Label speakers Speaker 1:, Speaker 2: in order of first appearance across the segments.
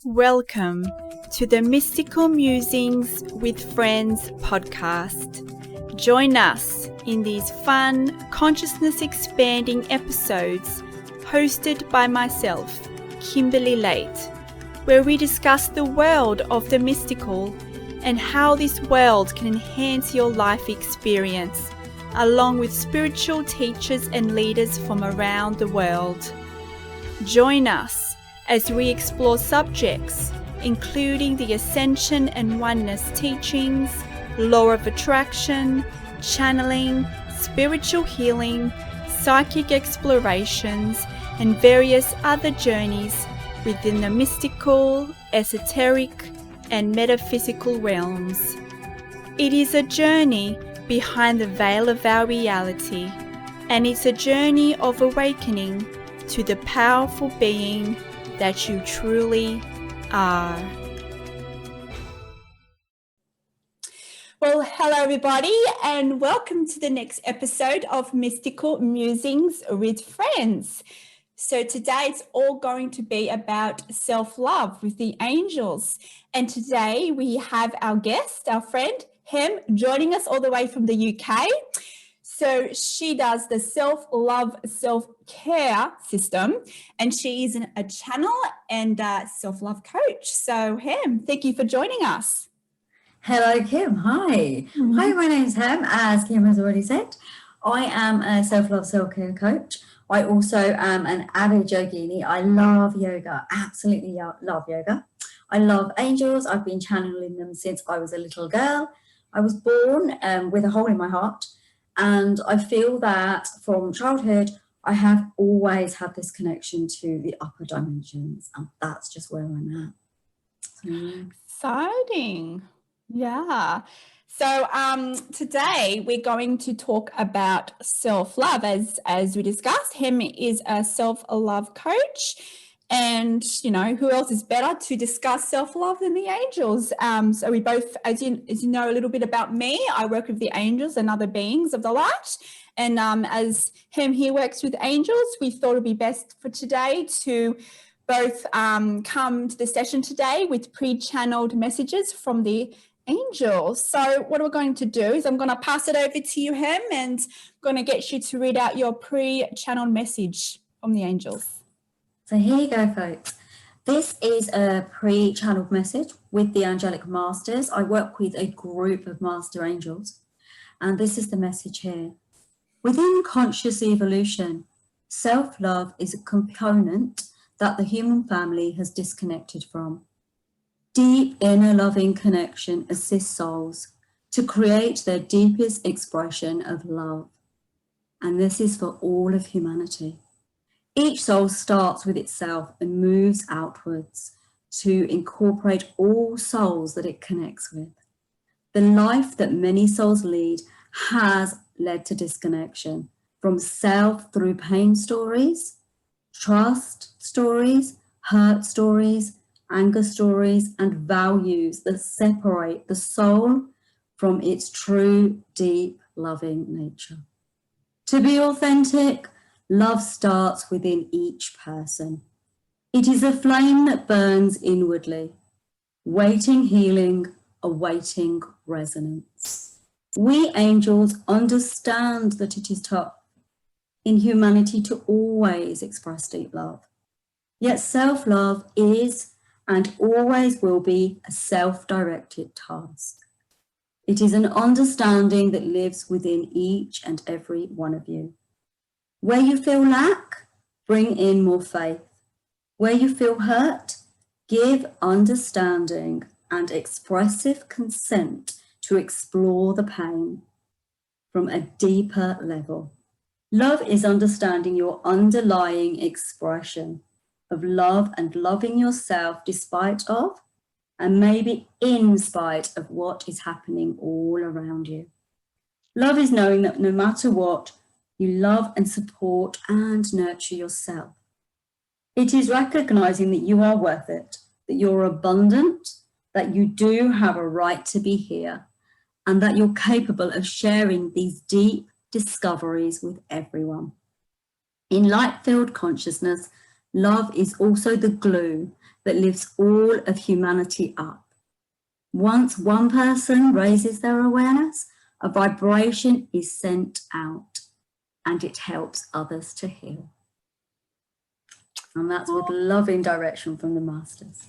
Speaker 1: Welcome to the Mystical Musings with Friends podcast. Join us in these fun, consciousness-expanding episodes hosted by myself, Kimberley Leite, where we discuss the world of the mystical and how this world can enhance your life experience, along with spiritual teachers and leaders from around the world. Join us as we explore subjects including the ascension and oneness teachings, law of attraction, channeling, spiritual healing, psychic explorations, and various other journeys within the mystical, esoteric, and metaphysical realms. It is a journey behind the veil of our reality, and it's a journey of awakening to the powerful being that you truly are. Well, hello everybody, and welcome to the next episode of Mystical Musings with Friends. So today it's all going to be about self-love with the angels. And today we have our guest, our friend Hem, joining us all the way from the UK. So she does the self-love, self-care system, and she is a channel and a self-love coach. So Hem, thank you for joining us.
Speaker 2: Hello, Kim. Hi. Hi, my name's Hem, as Kim has already said. I am a self-love, self-care coach. I also am an avid yogini. I love yoga, absolutely love yoga. I love angels. I've been channeling them since I was a little girl. I was born with a hole in my heart. And I feel that from childhood, I have always had this connection to the upper dimensions, and that's just where I'm at. So,
Speaker 1: exciting. Yeah. So today we're going to talk about self-love. As we discussed, Hem is a self-love coach. And, you know, who else is better to discuss self-love than the angels? So we both, as you know a little bit about me, I work with the angels and other beings of the light. And as Hem here works with angels, we thought it would be best for today to both come to the session today with pre-channeled messages from the angels. So what we're going to do is I'm going to pass it over to you, Hem, and I'm going to get you to read out your pre-channeled message from the angels.
Speaker 2: So here you go, folks. This is a pre-channeled message with the angelic masters. I work with a group of master angels, and this is the message here. Within conscious evolution, self-love is a component that the human family has disconnected from. Deep inner loving connection assists souls to create their deepest expression of love, and this is for all of humanity. Each soul starts with itself and moves outwards to incorporate all souls that it connects with. The life that many souls lead has led to disconnection from self through pain stories, trust stories, hurt stories, anger stories, and values that separate the soul from its true, deep, loving nature. To be authentic, love starts within each person. It is a flame that burns inwardly, waiting healing, awaiting resonance. We angels understand that it is tough in humanity to always express deep love. Yet self-love is and always will be a self-directed task. It is an understanding that lives within each and every one of you. Where you feel lack, bring in more faith. Where you feel hurt, give understanding and expressive consent to explore the pain from a deeper level. Love is understanding your underlying expression of love and loving yourself despite of, and maybe in spite of, what is happening all around you. Love is knowing that no matter what, you love and support and nurture yourself. It is recognizing that you are worth it, that you're abundant, that you do have a right to be here, and that you're capable of sharing these deep discoveries with everyone. In light-filled consciousness, love is also the glue that lifts all of humanity up. Once one person raises their awareness, a vibration is sent out and it helps others to heal. And that's with loving direction from the masters.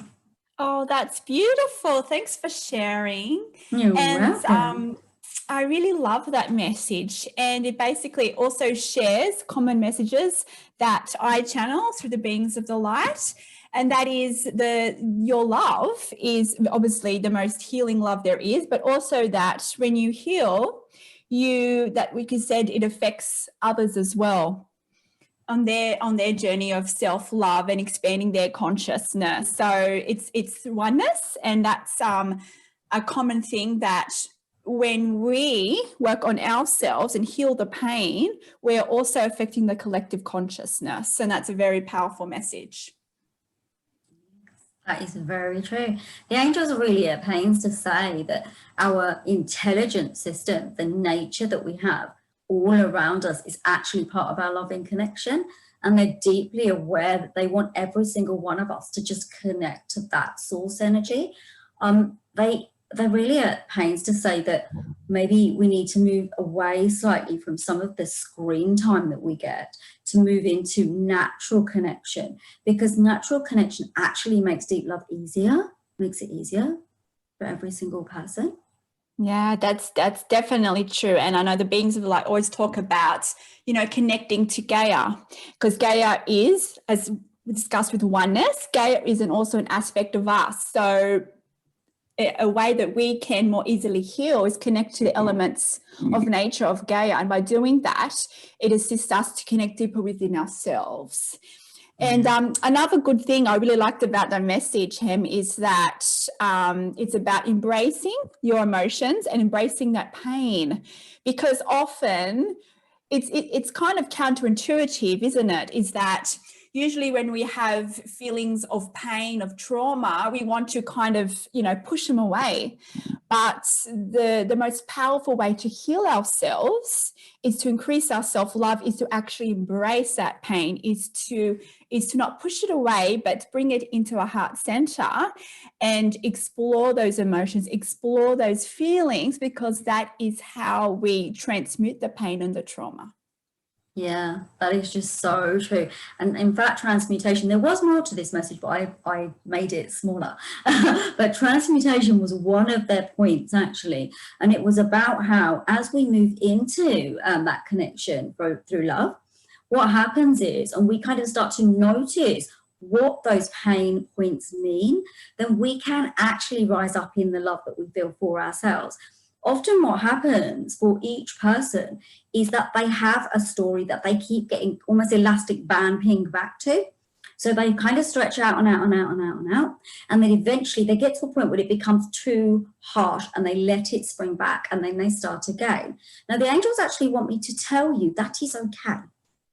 Speaker 1: Oh, that's beautiful. Thanks for sharing.
Speaker 2: You're welcome.
Speaker 1: I really love that message. And it basically also shares common messages that I channel through the beings of the light. And that is your love is obviously the most healing love there is, but also that when you heal, like you said, it affects others as well on their journey of self-love and expanding their consciousness. So it's oneness, and that's a common thing that when we work on ourselves and heal the pain, we're also affecting the collective consciousness, and that's a very powerful message.
Speaker 2: That is very true. The angels are really at pains to say that our intelligent system, the nature that we have all around us, is actually part of our loving connection, and they're deeply aware that they want every single one of us to just connect to that source energy. They're really at pains to say that maybe we need to move away slightly from some of the screen time that we get to move into natural connection, because natural connection actually makes deep love easier, makes it easier for every single person.
Speaker 1: Yeah, that's definitely true. And I know the beings of the light always talk about, connecting to Gaia, because Gaia is, as we discussed with oneness, Gaia is also an aspect of us. So a way that we can more easily heal is connect to the elements of nature of Gaia. And by doing that, it assists us to connect deeper within ourselves. And another good thing I really liked about that message, Hem, is that it's about embracing your emotions and embracing that pain, because often it's kind of counterintuitive, isn't it? Is that usually when we have feelings of pain, of trauma, we want to kind of, push them away. But the most powerful way to heal ourselves is to increase our self-love, is to actually embrace that pain, is to not push it away, but bring it into our heart center and explore those emotions, explore those feelings, because that is how we transmute the pain and the trauma.
Speaker 2: Yeah, that is just so true. And in fact, transmutation, there was more to this message, but I made it smaller. But transmutation was one of their points, actually. And it was about how, as we move into that connection through love, what happens is, and we kind of start to notice what those pain points mean, then we can actually rise up in the love that we feel for ourselves. Often what happens for each person is that they have a story that they keep getting almost elastic band pinged back to. So they kind of stretch out and out and out and out and out. And then eventually they get to a point where it becomes too harsh and they let it spring back, and then they start again. Now, the angels actually want me to tell you that is okay.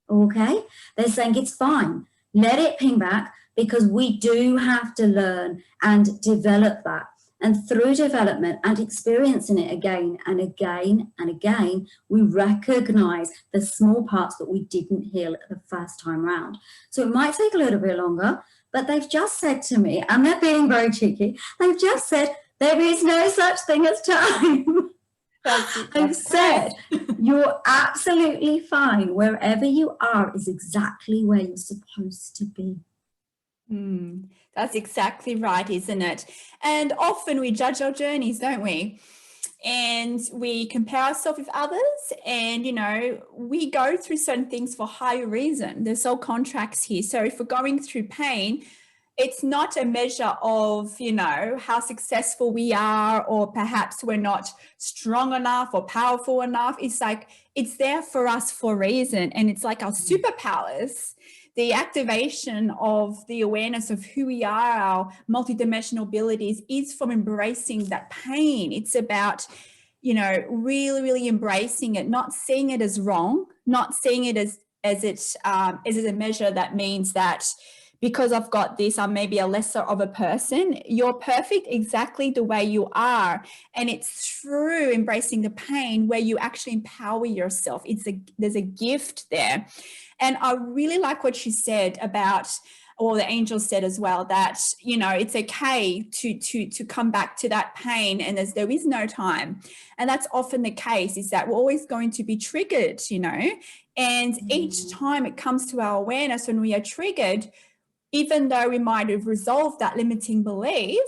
Speaker 2: Okay? They're saying it's fine. Let it ping back, because we do have to learn and develop that. And through development and experiencing it again and again and again, we recognize the small parts that we didn't heal the first time round. So it might take a little bit longer, but they've just said to me, and they're being very cheeky, they've just said, there is no such thing as time. They've said, you're absolutely fine. Wherever you are is exactly where you're supposed to be.
Speaker 1: That's exactly right, isn't it? And often we judge our journeys, don't we? And we compare ourselves with others, and, we go through certain things for higher reason. There's soul contracts here. So if we're going through pain, it's not a measure of, how successful we are, or perhaps we're not strong enough or powerful enough. It's like, it's there for us for a reason. And it's like our superpowers. The activation of the awareness of who we are, our multidimensional abilities, is from embracing that pain. It's about, really, really embracing it, not seeing it as wrong, not seeing it as a measure that means that because I've got this, I'm maybe a lesser of a person. You're perfect exactly the way you are. And it's through embracing the pain where you actually empower yourself. There's a gift there. And I really like what you said about or the angels said as well, that, you know, it's okay to come back to that pain, and there is no time. And that's often the case, is that we're always going to be triggered, you know, and each time it comes to our awareness when we are triggered, even though we might have resolved that limiting belief,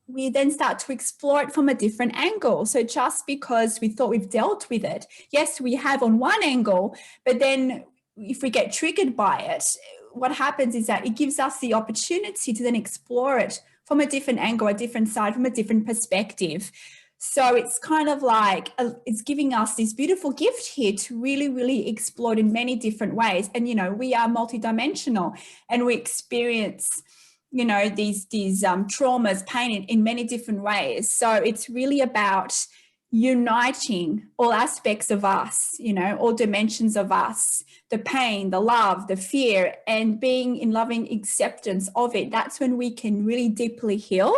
Speaker 1: we then start to explore it from a different angle. So just because we thought we've dealt with it, yes, we have on one angle, but then if we get triggered by it, what happens is that it gives us the opportunity to then explore it from a different angle, a different side, from a different perspective. So it's kind of like, it's giving us this beautiful gift here to really, really explore it in many different ways. And, you know, we are multidimensional, and we experience, you know, these traumas, pain in many different ways. So it's really about uniting all aspects of us, you know, all dimensions of us, the pain, the love, the fear, and being in loving acceptance of it. That's when we can really deeply heal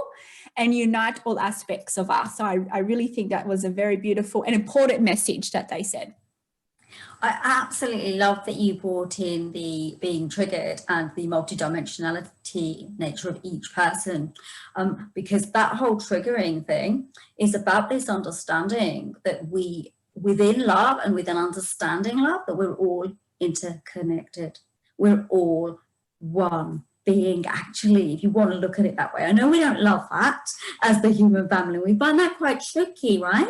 Speaker 1: and unite all aspects of us. So I really think that was a very beautiful and important message that they said.
Speaker 2: I absolutely love that you brought in the being triggered and the multidimensionality nature of each person, because that whole triggering thing is about this understanding that we, within love and within understanding love, that we're all interconnected. We're all one being, actually, if you want to look at it that way. I know we don't love that as the human family. We find that quite tricky, right?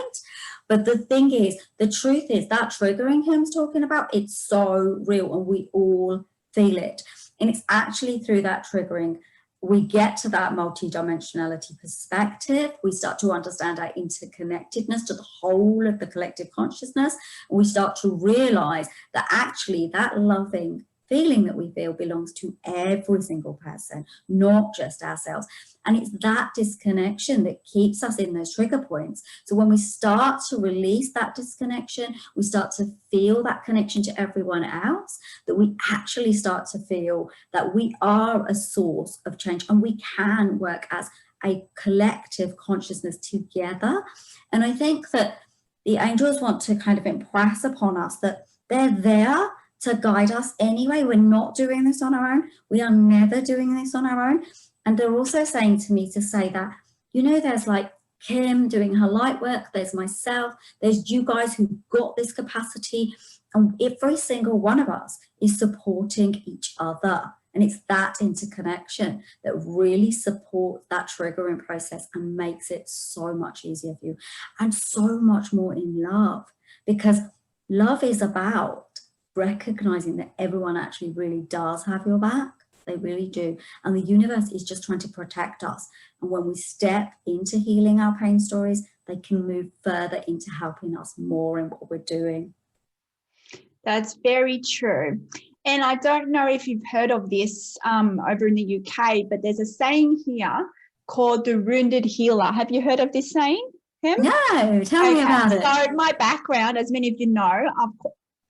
Speaker 2: But the thing is, the truth is that triggering Hem's talking about, it's so real, and we all feel it. And it's actually through that triggering we get to that multidimensionality perspective. We start to understand our interconnectedness to the whole of the collective consciousness. And we start to realize that actually that loving feeling that we feel belongs to every single person, not just ourselves. And it's that disconnection that keeps us in those trigger points. So when we start to release that disconnection, we start to feel that connection to everyone else, that we actually start to feel that we are a source of change, and we can work as a collective consciousness together. And I think that the angels want to kind of impress upon us that they're there to guide us anyway. We're not doing this on our own. We are never doing this on our own. And they're also saying to me to say that, you know, there's like Kim doing her light work, there's myself, there's you guys who've got this capacity, and every single one of us is supporting each other. And it's that interconnection that really supports that triggering process and makes it so much easier for you, and so much more in love, because love is about recognizing that everyone actually really does have your back. They really do. And the universe is just trying to protect us. And when we step into healing our pain stories, they can move further into helping us more in what we're doing.
Speaker 1: That's very true. And I don't know if you've heard of this over in the UK, but there's a saying here called the wounded healer. Have you heard of this saying, Hem?
Speaker 2: No, tell me about it.
Speaker 1: So my background, as many of you know,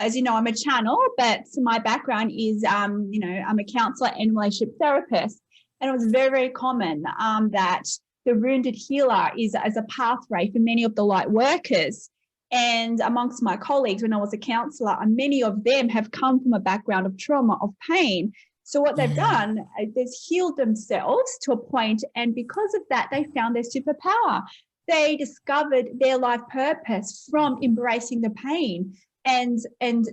Speaker 1: as you know, I'm a channel, but my background is, you know, I'm a counsellor and relationship therapist. And it was very, very common that the wounded healer is as a pathway for many of the light workers. And amongst my colleagues, when I was a counsellor, many of them have come from a background of trauma, of pain. So what they've done is healed themselves to a point, and because of that, they found their superpower. They discovered their life purpose from embracing the pain and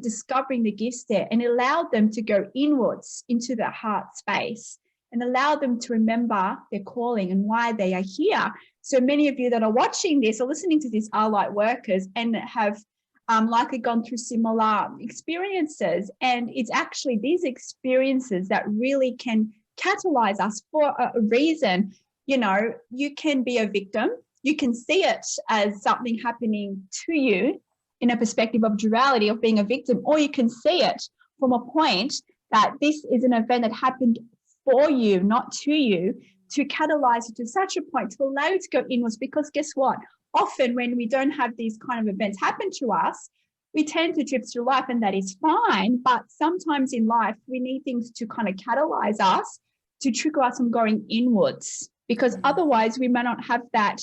Speaker 1: discovering the gifts there, and it allowed them to go inwards into the heart space and allow them to remember their calling and why they are here. So many of you that are watching this or listening to this are light workers and have likely gone through similar experiences. And it's actually these experiences that really can catalyze us for a reason. You know, you can be a victim. You can see it as something happening to you in a perspective of duality, of being a victim, or you can see it from a point that this is an event that happened for you, not to you, to catalyze it to such a point, to allow you to go inwards. Because guess what? Often when we don't have these kind of events happen to us, we tend to drift through life, and that is fine. But sometimes in life, we need things to kind of catalyze us, to trigger us from going inwards, because otherwise we may not have that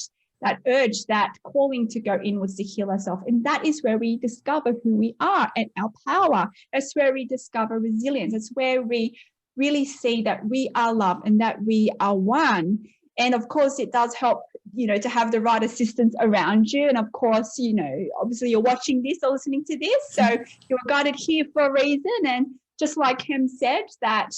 Speaker 1: urge, that calling to go inwards to heal ourselves. And that is where we discover who we are and our power. That's where we discover resilience. That's where we really see that we are love and that we are one. And of course, it does help, to have the right assistance around you. And of course, obviously you're watching this or listening to this, so you're guided here for a reason. And just like Hem said, that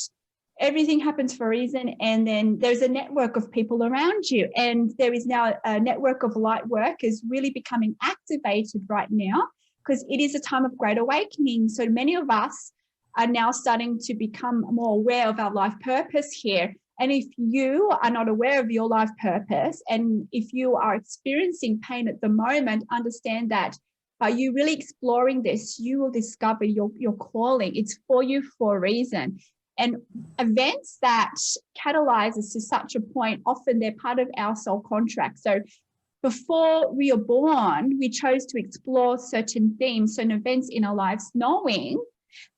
Speaker 1: everything happens for a reason. And then there's a network of people around you. And there is now a network of light work is really becoming activated right now, because it is a time of great awakening. So many of us are now starting to become more aware of our life purpose here. And if you are not aware of your life purpose, and if you are experiencing pain at the moment, understand that by you really exploring this, you will discover your calling. It's for you for a reason. And events that catalyze us to such a point, often they're part of our soul contract. So before we are born, we chose to explore certain themes, certain events in our lives, knowing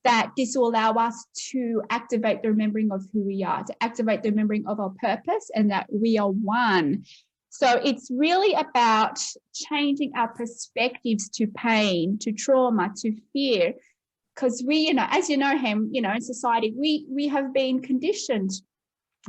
Speaker 1: that this will allow us to activate the remembering of who we are, to activate the remembering of our purpose, and that we are one. So it's really about changing our perspectives to pain, to trauma, to fear, because we, as you know, Hem, in society, we have been conditioned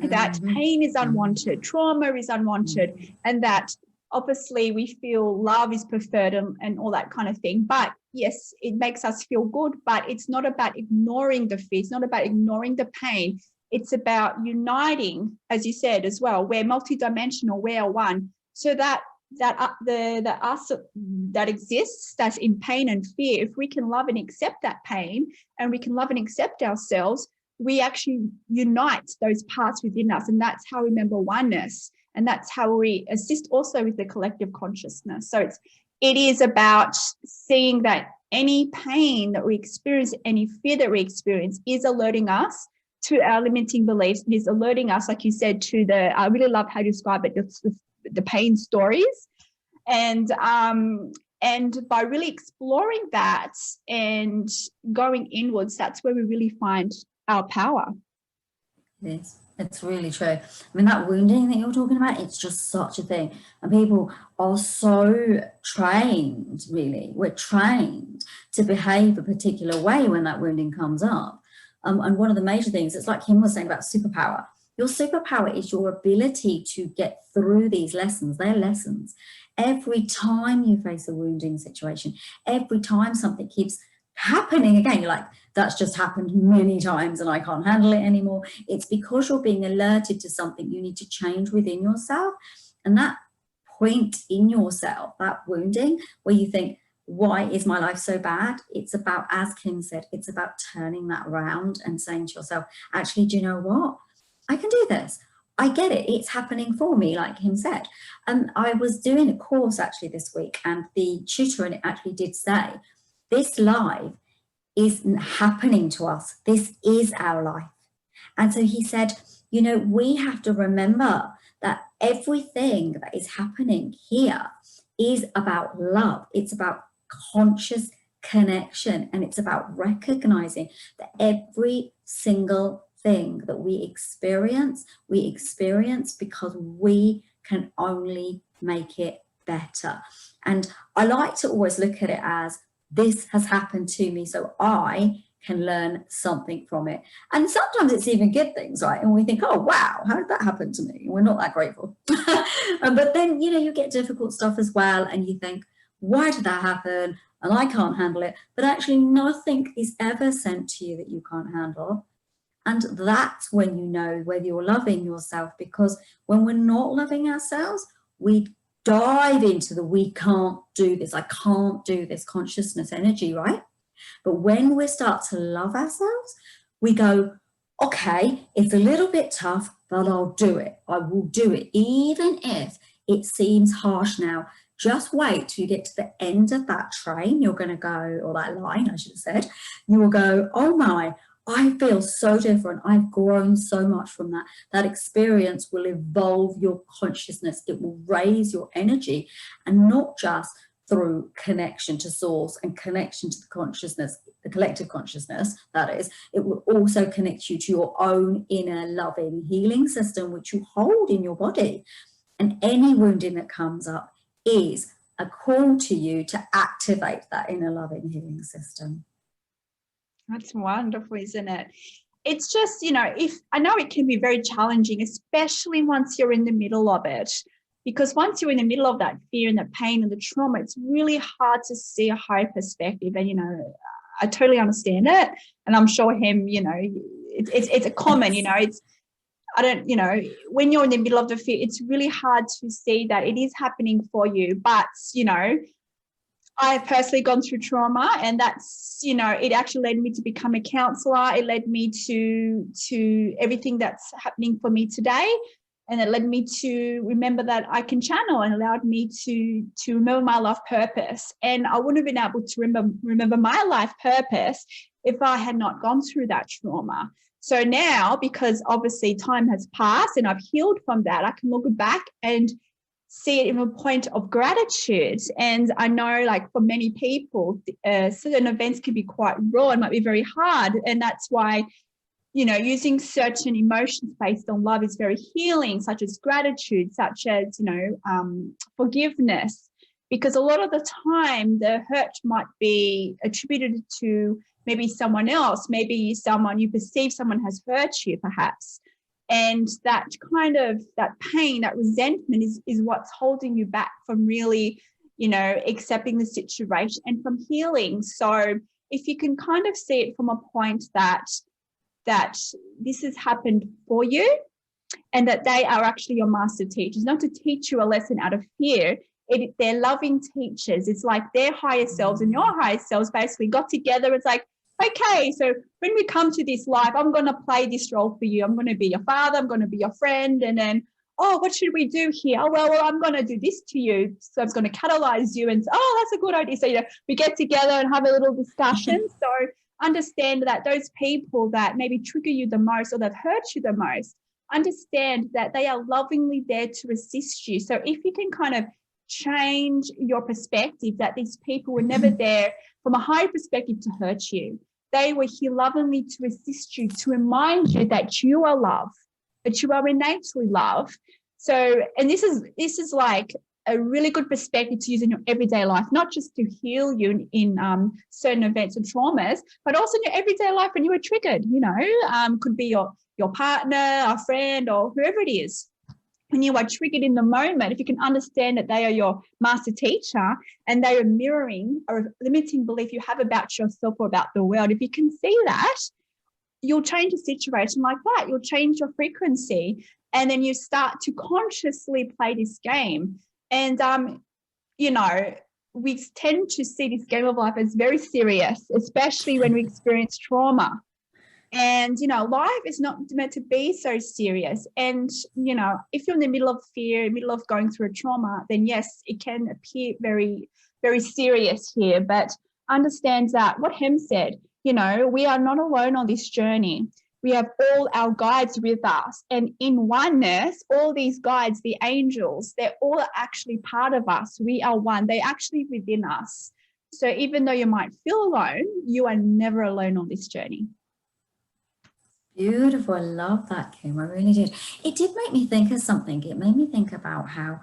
Speaker 1: that pain is unwanted, trauma is unwanted, and that obviously we feel love is preferred and all that kind of thing. But yes, it makes us feel good, but it's not about ignoring the fear. It's not about ignoring the pain. It's about uniting, as you said as well. We're multidimensional, we're one. So that the us that exists, that's in pain and fear, if we can love and accept that pain, and we can love and accept ourselves, we actually unite those parts within us. And that's how we remember oneness. And that's how we assist also with the collective consciousness. So it is about seeing that any pain that we experience, any fear that we experience, is alerting us to our limiting beliefs. It is alerting us, like you said, to I really love how you describe it, the pain stories. And by really exploring that and going inwards, that's where we really find our power.
Speaker 2: Yes. It's really true. I mean, that wounding that you're talking about, it's just such a thing. And people are so trained, really. We're trained to behave a particular way when that wounding comes up. And one of the major things, it's like Kim was saying about superpower. Your superpower is your ability to get through these lessons. They're lessons. Every time you face a wounding situation, every time something keeps happening again, you're like, that's just happened many times and I can't handle it anymore. It's because you're being alerted to something you need to change within yourself. And that point in yourself, that wounding where you think, why is my life so bad? It's about, as Kim said, it's about turning that around and saying to yourself, actually, do you know what? I can do this. I get it. It's happening for me, like Kim said. I was doing a course actually this week, and the tutor in it actually did say, this life is happening to us. This is our life. And so he said, we have to remember that everything that is happening here is about love. It's about conscious connection. And it's about recognizing that every single thing that we experience because we can only make it better. And I like to always look at it as, this has happened to me, so I can learn something from it. And sometimes it's even good things, right? And we think, oh, wow, how did that happen to me? We're not that grateful. But then, you get difficult stuff as well. And you think, why did that happen? And I can't handle it. But actually nothing is ever sent to you that you can't handle. And that's when you know whether you're loving yourself, because when we're not loving ourselves, we dive into the we can't do this, I can't do this consciousness energy, right? But when we start to love ourselves, we go, okay, it's a little bit tough, but I'll do it. I will do it, even if it seems harsh now. Just wait till you get to the end of that train. You're going to go, or that line, I should have said, you will go, oh my, I feel so different. I've grown so much from that. That experience will evolve your consciousness. It will raise your energy, and not just through connection to source and connection to the consciousness, the collective consciousness, that is. It will also connect you to your own inner loving healing system, which you hold in your body. And any wounding that comes up is a call to you to activate that inner loving healing system.
Speaker 1: That's wonderful, isn't it? it's just, you know, if I know it can be very challenging, especially once you're in the middle of it, because once you're in the middle of that fear and the pain and the trauma, it's really hard to see a higher perspective. And, you know, I totally understand it. And I'm sure him, you know, it's a common, you know, it's, I don't, you know, when you're in the middle of the fear, it's really hard to see that it is happening for you. But, you know, I've personally gone through trauma, and that's, you know, it actually led me to become a counsellor. It led me to everything that's happening for me today. And it led me to remember that I can channel, and allowed me to remember my life purpose. And I wouldn't have been able to remember my life purpose if I had not gone through that trauma. So now, because obviously time has passed and I've healed from that, I can look back and see it in a point of gratitude. And I know, like, for many people, certain events can be quite raw and might be very hard. And that's why, you know, using certain emotions based on love is very healing, such as gratitude, such as, you know, forgiveness, because a lot of the time the hurt might be attributed to maybe someone else, maybe someone you perceive someone has hurt you perhaps. And that kind of, that pain, that resentment is what's holding you back from really, you know, accepting the situation and from healing. So if you can kind of see it from a point that this has happened for you, and that they are actually your master teachers, not to teach you a lesson out of fear. They're loving teachers. It's like their higher selves and your higher selves basically got together. It's like, okay, so when we come to this life, I'm going to play this role for you. I'm going to be your father. I'm going to be your friend. And then, oh, what should we do here? Oh, well, I'm going to do this to you. So I'm going to catalyze you. And, oh, that's a good idea. So, you know, we get together and have a little discussion. So understand that those people that maybe trigger you the most or that hurt you the most, understand that they are lovingly there to assist you. So if you can kind of change your perspective, that these people were never there from a higher perspective to hurt you. They were here lovingly to assist you, to remind you that you are love, that you are innately love. So, and this is like a really good perspective to use in your everyday life, not just to heal you in certain events and traumas, but also in your everyday life when you are triggered, you know, could be your partner, a friend, or whoever it is. When you are triggered in the moment, if you can understand that they are your master teacher and they are mirroring a limiting belief you have about yourself or about the world, if you can see that, you'll change a situation like that. You'll change your frequency, and then you start to consciously play this game. And, you know, we tend to see this game of life as very serious, especially when we experience trauma. And, you know, life is not meant to be so serious. And, you know, if you're in the middle of fear, middle of going through a trauma, then yes, it can appear very, very serious here. But understand that what Hem said, you know, we are not alone on this journey. We have all our guides with us. And in oneness, all these guides, the angels, they're all actually part of us. We are one. They're actually within us. So even though you might feel alone, you are never alone on this journey.
Speaker 2: Beautiful. I love that, Kim. I really did. It did make me think of something. It made me think about how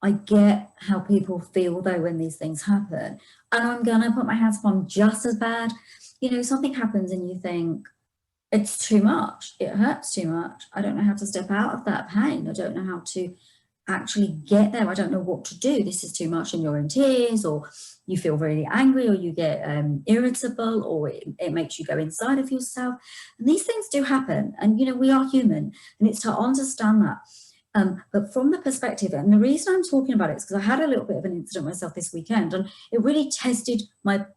Speaker 2: I get how people feel, though, when these things happen. And I'm going to put my hands upon just as bad. You know, something happens and you think, it's too much. It hurts too much. I don't know how to step out of that pain. I don't know how to actually get there. I don't know what to do. This is too much, and you're in tears, or you feel really angry, or you get irritable, or it makes you go inside of yourself. And these things do happen. And, you know, we are human, and it's to understand that. But from the perspective, and the reason I'm talking about it is because I had a little bit of an incident myself this weekend, and it really tested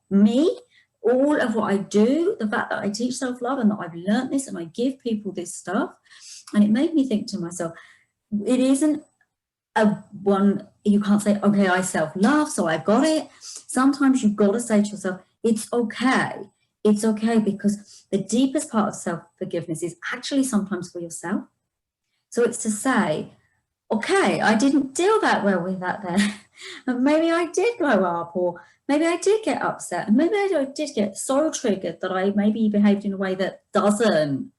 Speaker 2: me, all of what I do, the fact that I teach self-love and that I've learned this and I give people this stuff. And it made me think to myself, it isn't you can't say, okay, I self-love, so I've got it. Sometimes you've got to say to yourself, it's okay. It's okay, because the deepest part of self-forgiveness is actually sometimes for yourself. So it's to say, okay, I didn't deal that well with that there. And maybe I did blow up, or maybe I did get upset, and maybe I did get so triggered that I maybe behaved in a way that doesn't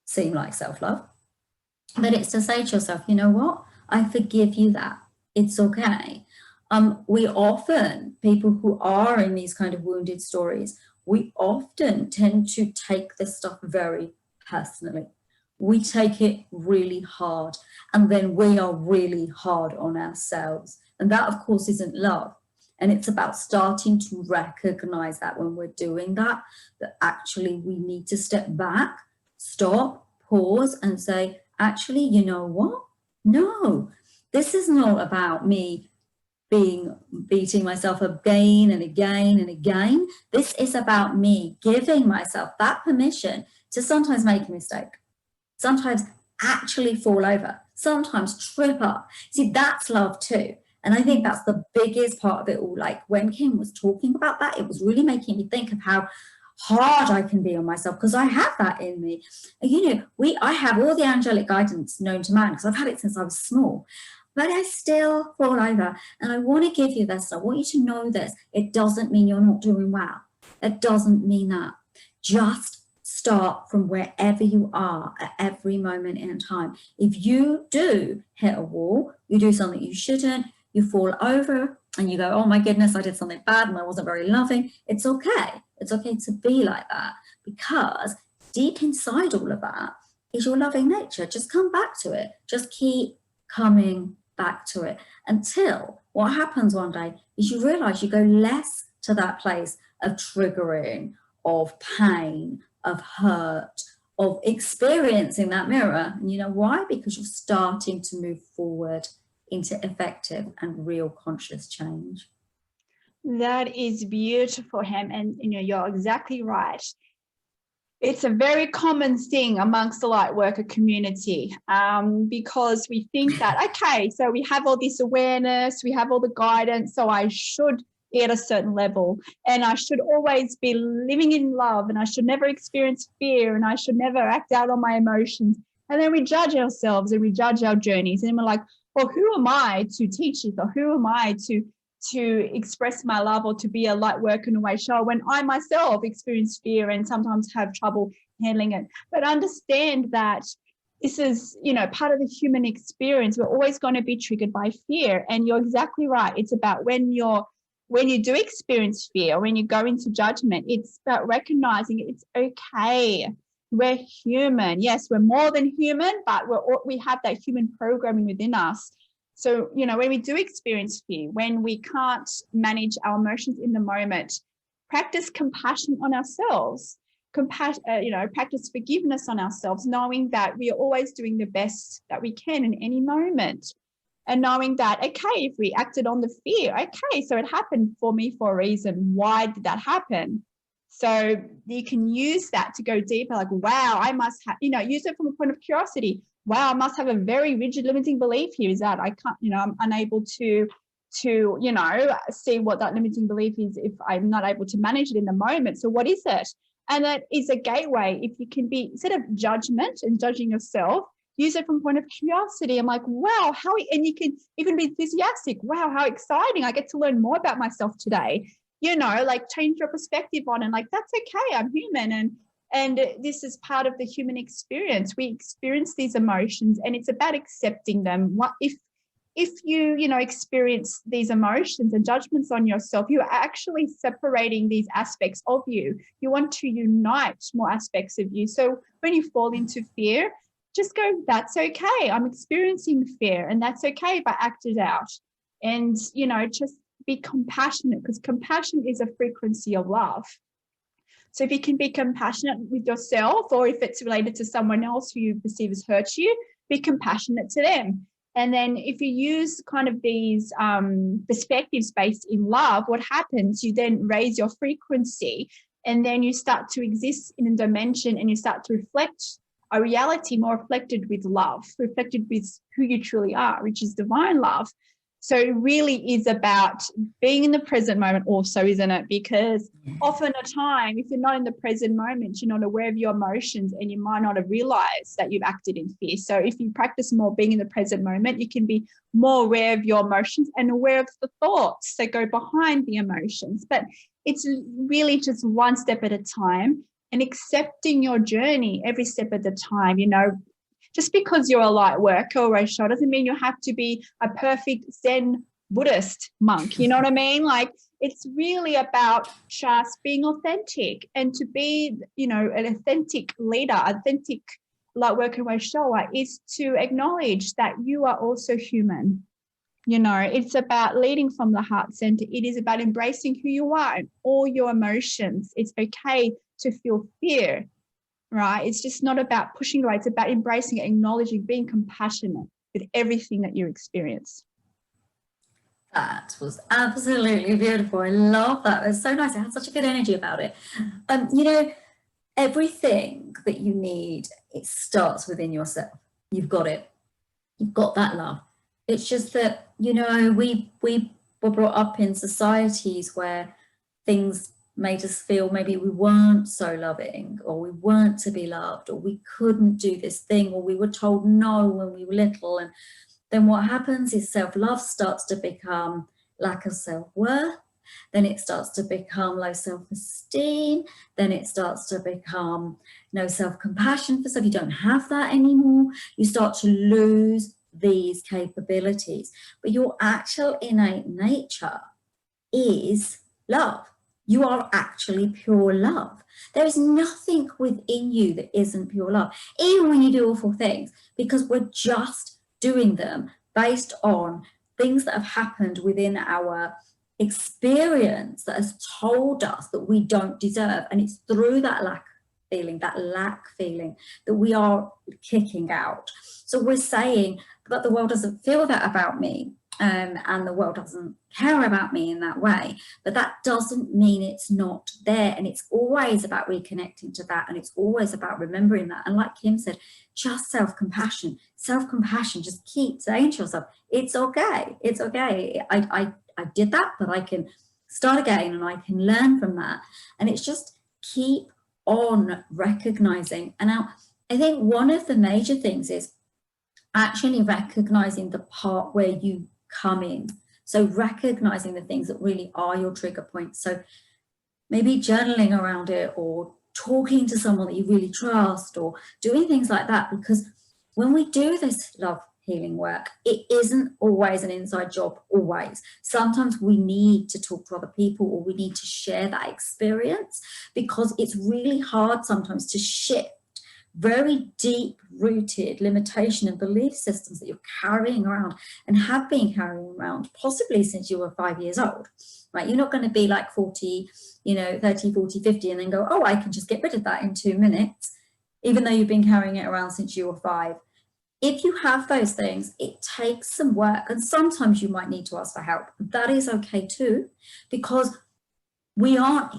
Speaker 2: seem like self-love. But it's to say to yourself, you know what? I forgive you that. It's okay. We often, people who are in these kind of wounded stories, we often tend to take this stuff very personally. We take it really hard, and then we are really hard on ourselves. And that, of course, isn't love. And it's about starting to recognize that when we're doing that, that actually we need to step back, stop, pause, and say, actually, you know what? No, this is not about me beating myself up again and again and again. This is about me giving myself that permission to sometimes make a mistake, sometimes actually fall over, sometimes trip up. See, that's love too. And I think that's the biggest part of it all. Like when Kim was talking about that, it was really making me think of how hard I can be on myself, because I have that in me. You know, I have all the angelic guidance known to man, because I've had it since I was small. But I still fall over. And I want to give you this. I want you to know this. It doesn't mean you're not doing well. It doesn't mean that. Just start from wherever you are at every moment in time. If you do hit a wall, you do something you shouldn't, you fall over and you go, oh my goodness, I did something bad and I wasn't very loving. It's okay. It's okay to be like that, because deep inside all of that is your loving nature. Just come back to it. Just keep coming back to it until what happens one day is you realize you go less to that place of triggering, of pain, of hurt, of experiencing that mirror. And you know why? Because you're starting to move forward into effective and real conscious change.
Speaker 1: That is beautiful, Hem, and you're exactly right. It's a very common thing amongst the light worker community, because we think that, okay, so we have all this awareness, we have all the guidance, so I should be at a certain level, and I should always be living in love, and I should never experience fear, and I should never act out on my emotions. And then we judge ourselves and we judge our journeys, and we're like, well, who am I to teach this, or who am I to express my love, or to be a light worker in a way show when I myself experience fear and sometimes have trouble handling it. But understand that this is, part of the human experience. We're always going to be triggered by fear. And you're exactly right. It's about when you do experience fear, when you go into judgment, it's about recognizing it's okay. We're human. Yes, we're more than human, but we have that human programming within us. So, when we do experience fear, when we can't manage our emotions in the moment, practice compassion on ourselves, practice forgiveness on ourselves, knowing that we are always doing the best that we can in any moment. And knowing that, okay, if we acted on the fear, okay, so it happened for me for a reason. Why did that happen? So you can use that to go deeper, like, wow, I must have, use it from a point of curiosity. Wow, I must have a very rigid limiting belief here. Is that I can't, I'm unable to see what that limiting belief is if I'm not able to manage it in the moment. So what is it? And that is a gateway. If you can be, instead of judgment and judging yourself, use it from a point of curiosity. I'm like, wow, and you can even be enthusiastic. Wow, how exciting. I get to learn more about myself today. Like change your perspective on it. Like, that's okay. I'm human. And this is part of the human experience. We experience these emotions, and it's about accepting them. What if you, experience these emotions and judgments on yourself, you're actually separating these aspects of you. You want to unite more aspects of you. So when you fall into fear, just go, that's okay. I'm experiencing fear, and that's okay if I act it out. And, just be compassionate, because compassion is a frequency of love. So if you can be compassionate with yourself, or if it's related to someone else who you perceive has hurt you, be compassionate to them. And then if you use kind of these perspectives based in love, what happens? You then raise your frequency, and then you start to exist in a dimension, and you start to reflect a reality more reflected with love, reflected with who you truly are, which is divine love. So it really is about being in the present moment also, isn't it? Because often a time, if you're not in the present moment, you're not aware of your emotions, and you might not have realized that you've acted in fear. So if you practice more being in the present moment, you can be more aware of your emotions and aware of the thoughts that go behind the emotions. But it's really just one step at a time, and accepting your journey every step at a time. Just because you're a light worker or a show doesn't mean you have to be a perfect Zen Buddhist monk. You know what I mean? Like, It's really about just being authentic, and to be, an authentic leader, authentic light worker way shower is to acknowledge that you are also human. It's about leading from the heart center. It is about embracing who you are and all your emotions. It's okay to feel fear, right? It's just not about pushing it away. It's about embracing it, acknowledging, being compassionate with everything that you experience.
Speaker 2: That was absolutely beautiful. I love that. It was so nice. It had such a good energy about it. Everything that you need, it starts within yourself. You've got it. You've got that love. It's just that, we were brought up in societies where things made us feel maybe we weren't so loving, or we weren't to be loved, or we couldn't do this thing, or we were told no when we were little. And then what happens is self-love starts to become lack of self-worth. Then it starts to become low self-esteem. Then it starts to become no self-compassion for self. You don't have that anymore. You start to lose these capabilities. But your actual innate nature is love. You are actually pure love. There is nothing within you that isn't pure love, even when you do awful things, because we're just doing them based on things that have happened within our experience that has told us that we don't deserve. And it's through that lack feeling that we are kicking out. So we're saying, but the world doesn't feel that about me, and the world doesn't care about me in that way. But that doesn't mean it's not there. And it's always about reconnecting to that. And it's always about remembering that. And like Kim said, just self-compassion, just keep saying to yourself, it's okay. It's okay. I did that, but I can start again and I can learn from that. And it's just keep on recognizing. And now I think one of the major things is actually recognizing the part where you come in. So recognizing the things that really are your trigger points. So maybe journaling around it, or talking to someone that you really trust, or doing things like that. Because when we do this love healing work, it isn't always an inside job, always. Sometimes we need to talk to other people, or we need to share that experience, because it's really hard sometimes to shift very deep-rooted limitation and belief systems that you're carrying around and have been carrying around possibly since you were 5 years old, right? You're not going to be like 40, 30, 40, 50 and then go, oh, I can just get rid of that in 2 minutes, even though you've been carrying it around since you were 5. If you have those things, it takes some work, and sometimes you might need to ask for help. That is okay too, because we aren't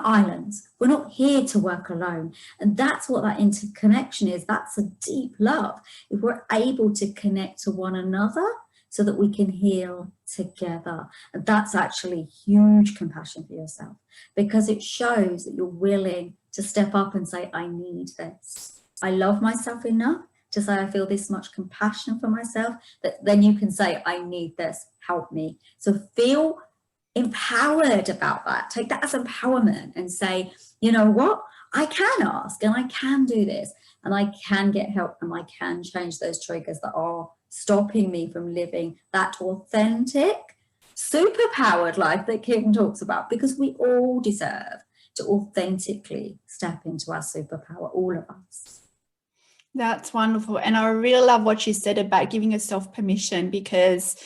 Speaker 2: islands. We're not here to work alone. And that's what that interconnection is. That's a deep love. If we're able to connect to one another so that we can heal together. And that's actually huge compassion for yourself, because it shows that you're willing to step up and say, I need this. I love myself enough to say I feel this much compassion for myself, that then you can say, I need this, help me. So feel empowered about that. Take that as empowerment and say, you know what, I can ask and I can do this and I can get help and I can change those triggers that are stopping me from living that authentic, superpowered life that Kim talks about, because we all deserve to authentically step into our superpower, all of us.
Speaker 1: That's wonderful. And I really love what you said about giving yourself permission, because,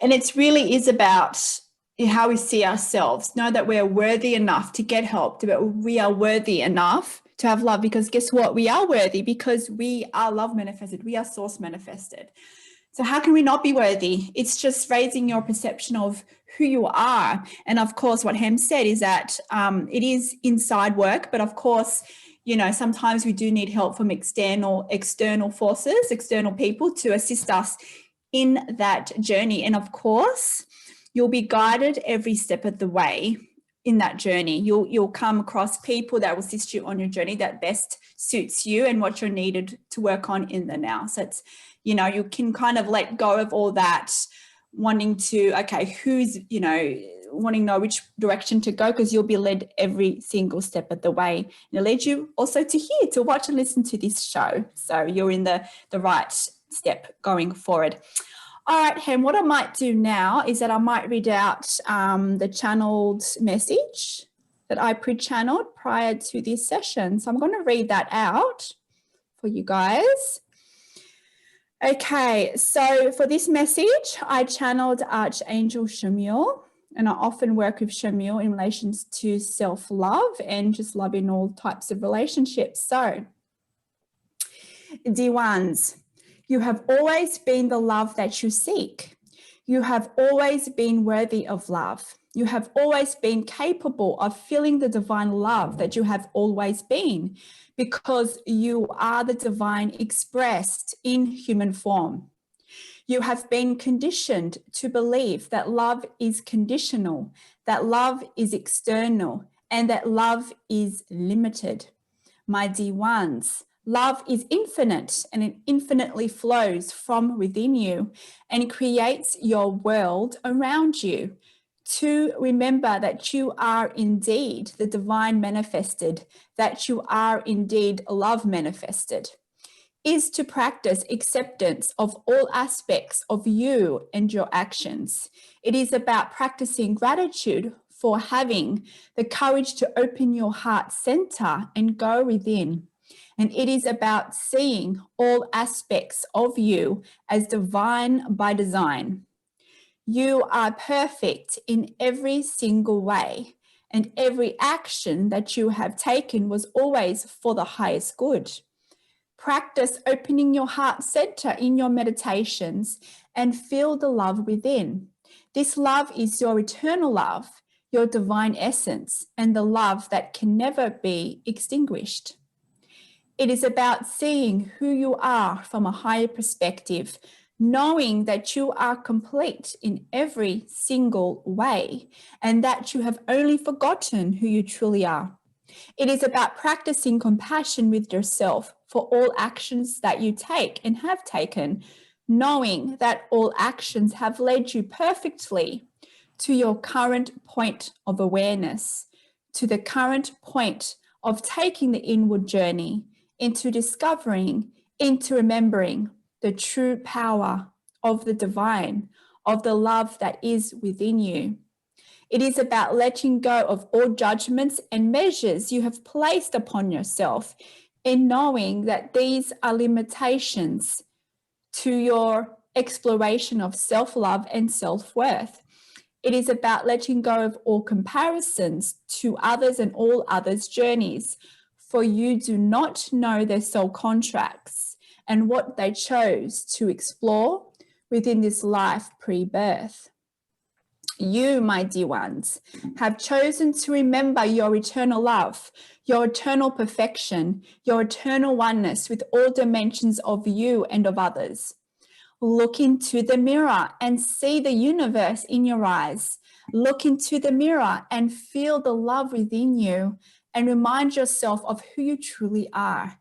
Speaker 1: and it really is about how we see ourselves. Know that we are worthy enough to get help, that we are worthy enough to have love, because guess what? We are worthy, because we are love manifested. We are source manifested. So how can we not be worthy? It's just raising your perception of who you are. And of course, what Hem said is that it is inside work, but of course, sometimes we do need help from external forces, external people to assist us in that journey. And of course, you'll be guided every step of the way in that journey. You'll come across people that will assist you on your journey that best suits you and what you're needed to work on in the now. So it's, you can kind of let go of all that wanting to, who's, wanting to know which direction to go, because you'll be led every single step of the way. And it'll lead you also to hear, to watch and listen to this show. So you're in the right step going forward. All right, Hem, what I might do now is that I might read out the channeled message that I pre-channeled prior to this session. So I'm going to read that out for you guys. Okay, so for this message, I channeled Archangel Shamiel, and I often work with Shamiel in relation to self-love and just love in all types of relationships. So, dear ones, you have always been the love that you seek. You have always been worthy of love. You have always been capable of feeling the divine love that you have always been, because you are the divine expressed in human form. You have been conditioned to believe that love is conditional, that love is external, and that love is limited. My dear ones, love is infinite, and it infinitely flows from within you and creates your world around you. To remember that you are indeed the divine manifested, that you are indeed love manifested, is to practice acceptance of all aspects of you and your actions. It is about practicing gratitude for having the courage to open your heart center and go within. And it is about seeing all aspects of you as divine by design. You are perfect in every single way, and every action that you have taken was always for the highest good. Practice opening your heart center in your meditations and feel the love within. This love is your eternal love, your divine essence, and the love that can never be extinguished. It is about seeing who you are from a higher perspective, knowing that you are complete in every single way and that you have only forgotten who you truly are. It is about practicing compassion with yourself for all actions that you take and have taken, knowing that all actions have led you perfectly to your current point of awareness, to the current point of taking the inward journey into discovering, into remembering the true power of the divine, of the love that is within you. It is about letting go of all judgments and measures you have placed upon yourself, and knowing that these are limitations to your exploration of self-love and self-worth. It is about letting go of all comparisons to others and all others' journeys, for you do not know their soul contracts and what they chose to explore within this life pre-birth. You, my dear ones, have chosen to remember your eternal love, your eternal perfection, your eternal oneness with all dimensions of you and of others. Look into the mirror and see the universe in your eyes. Look into the mirror and feel the love within you, and remind yourself of who you truly are.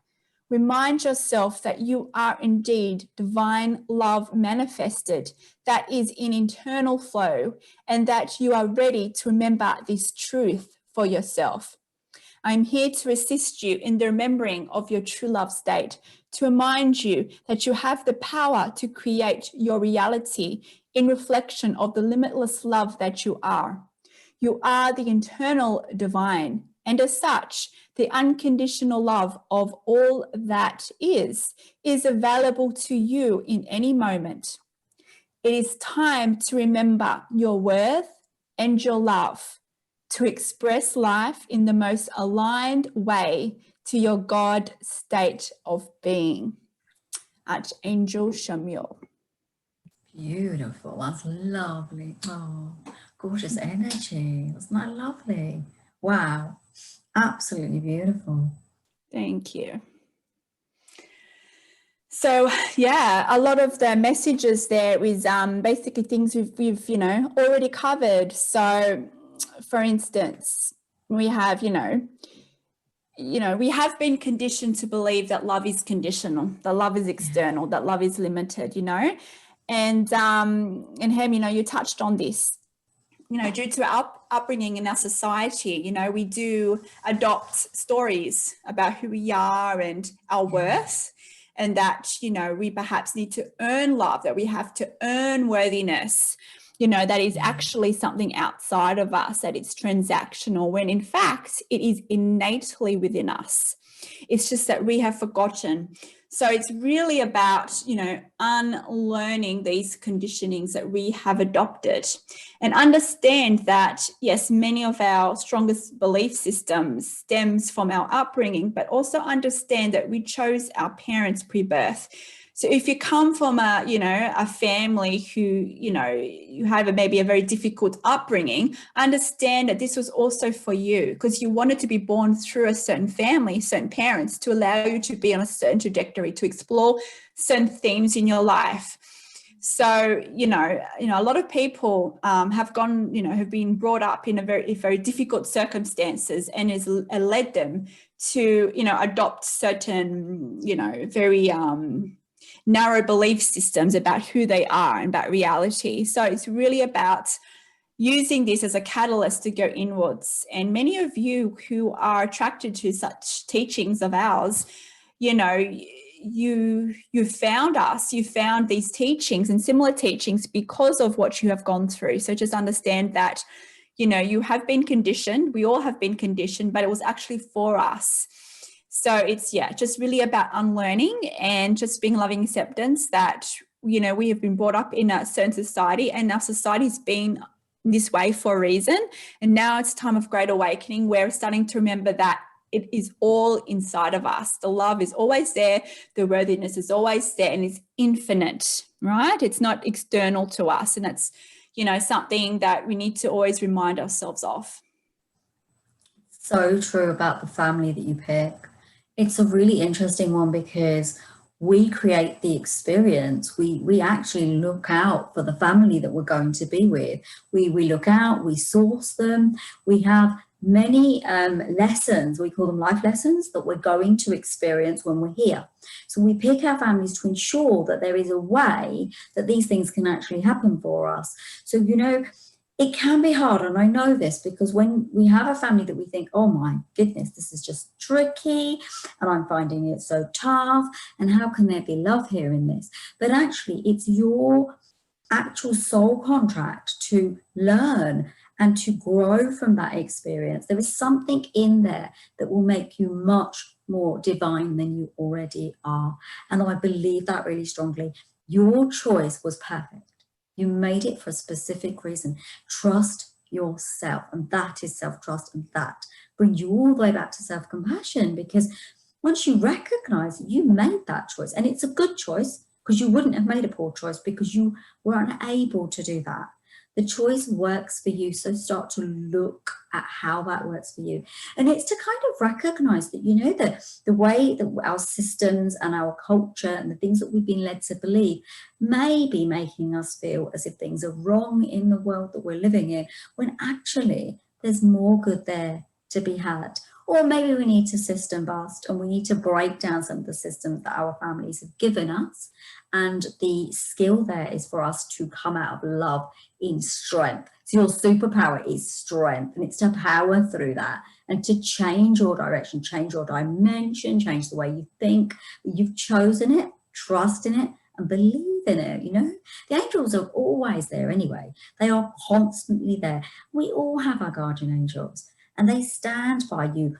Speaker 1: Remind yourself that you are indeed divine love manifested, that is in internal flow, and that you are ready to remember this truth for yourself. I'm here to assist you in the remembering of your true love state, to remind you that you have the power to create your reality in reflection of the limitless love that you are. You are the internal divine, and as such, the unconditional love of all that is available to you in any moment. It is time to remember your worth and your love, to express life in the most aligned way to your God state of being. Archangel Shamiel.
Speaker 2: Beautiful. That's lovely. Oh, gorgeous energy. Wasn't that lovely? Wow. Absolutely beautiful.
Speaker 1: Thank you. So, yeah, a lot of the messages there is basically things we've already covered. So, for instance, we have, we have been conditioned to believe that love is conditional, that love is external, that love is limited, and Hem, you touched on this. Due to our upbringing in our society, we do adopt stories about who we are and our worth. and that, you know, we perhaps need to earn love, that we have to earn worthiness, you know, that is actually something outside of us, that it's transactional, when in fact it is innately within us. It's just that we have forgotten. So it's really about, you know, unlearning these conditionings that we have adopted, and understand that, yes, many of our strongest belief systems stems from our upbringing, but also understand that we chose our parents pre-birth. So if you come from a family who, you know, you have maybe a very difficult upbringing, understand that this was also for you, because you wanted to be born through a certain family, certain parents, to allow you to be on a certain trajectory, to explore certain themes in your life. So, you know, a lot of people have been brought up in a very difficult circumstances, and has led them to, you know, adopt certain, you know, very narrow belief systems about who they are and about reality. So it's really about using this as a catalyst to go inwards. And many of you who are attracted to such teachings of ours, you know, you found us, you found these teachings and similar teachings because of what you have gone through. So just understand that, you know, you have been conditioned, we all have been conditioned, but it was actually for us. So it's, just really about unlearning and just being loving acceptance that, you know, we have been brought up in a certain society, and our society's been this way for a reason. And now it's time of great awakening, where we're starting to remember that it is all inside of us. The love is always there. The worthiness is always there, and it's infinite, right? It's not external to us. And that's, you know, something that we need to always remind ourselves of.
Speaker 2: So true about the family that you pick. It's a really interesting one, because we create the experience. We actually look out for the family that we're going to be with. We look out, we source them. We have many lessons, we call them life lessons, that we're going to experience when we're here. So we pick our families to ensure that there is a way that these things can actually happen for us. So, you know, it can be hard, and I know this, because when we have a family that we think, oh my goodness, this is just tricky, and I'm finding it so tough, and how can there be love here in this? But actually, it's your actual soul contract to learn and to grow from that experience. There is something in there that will make you much more divine than you already are. And I believe that really strongly. Your choice was perfect. You made it for a specific reason. Trust yourself, and that is self-trust, and that brings you all the way back to self-compassion, because once you recognize you made that choice, and it's a good choice, because you wouldn't have made a poor choice because you were unable to do that. The choice works for you, so start to look at how that works for you. And it's to kind of recognize that, you know, that the way that our systems and our culture and the things that we've been led to believe may be making us feel as if things are wrong in the world that we're living in, when actually there's more good there to be had. Or maybe we need to system bust, and we need to break down some of the systems that our families have given us. And the skill there is for us to come out of love in strength. So your superpower is strength, and it's to power through that and to change your direction, change your dimension, change the way you think. You've chosen it, trust in it, and believe in it. You know, the angels are always there anyway. They are constantly there. We all have our guardian angels, and they stand by you,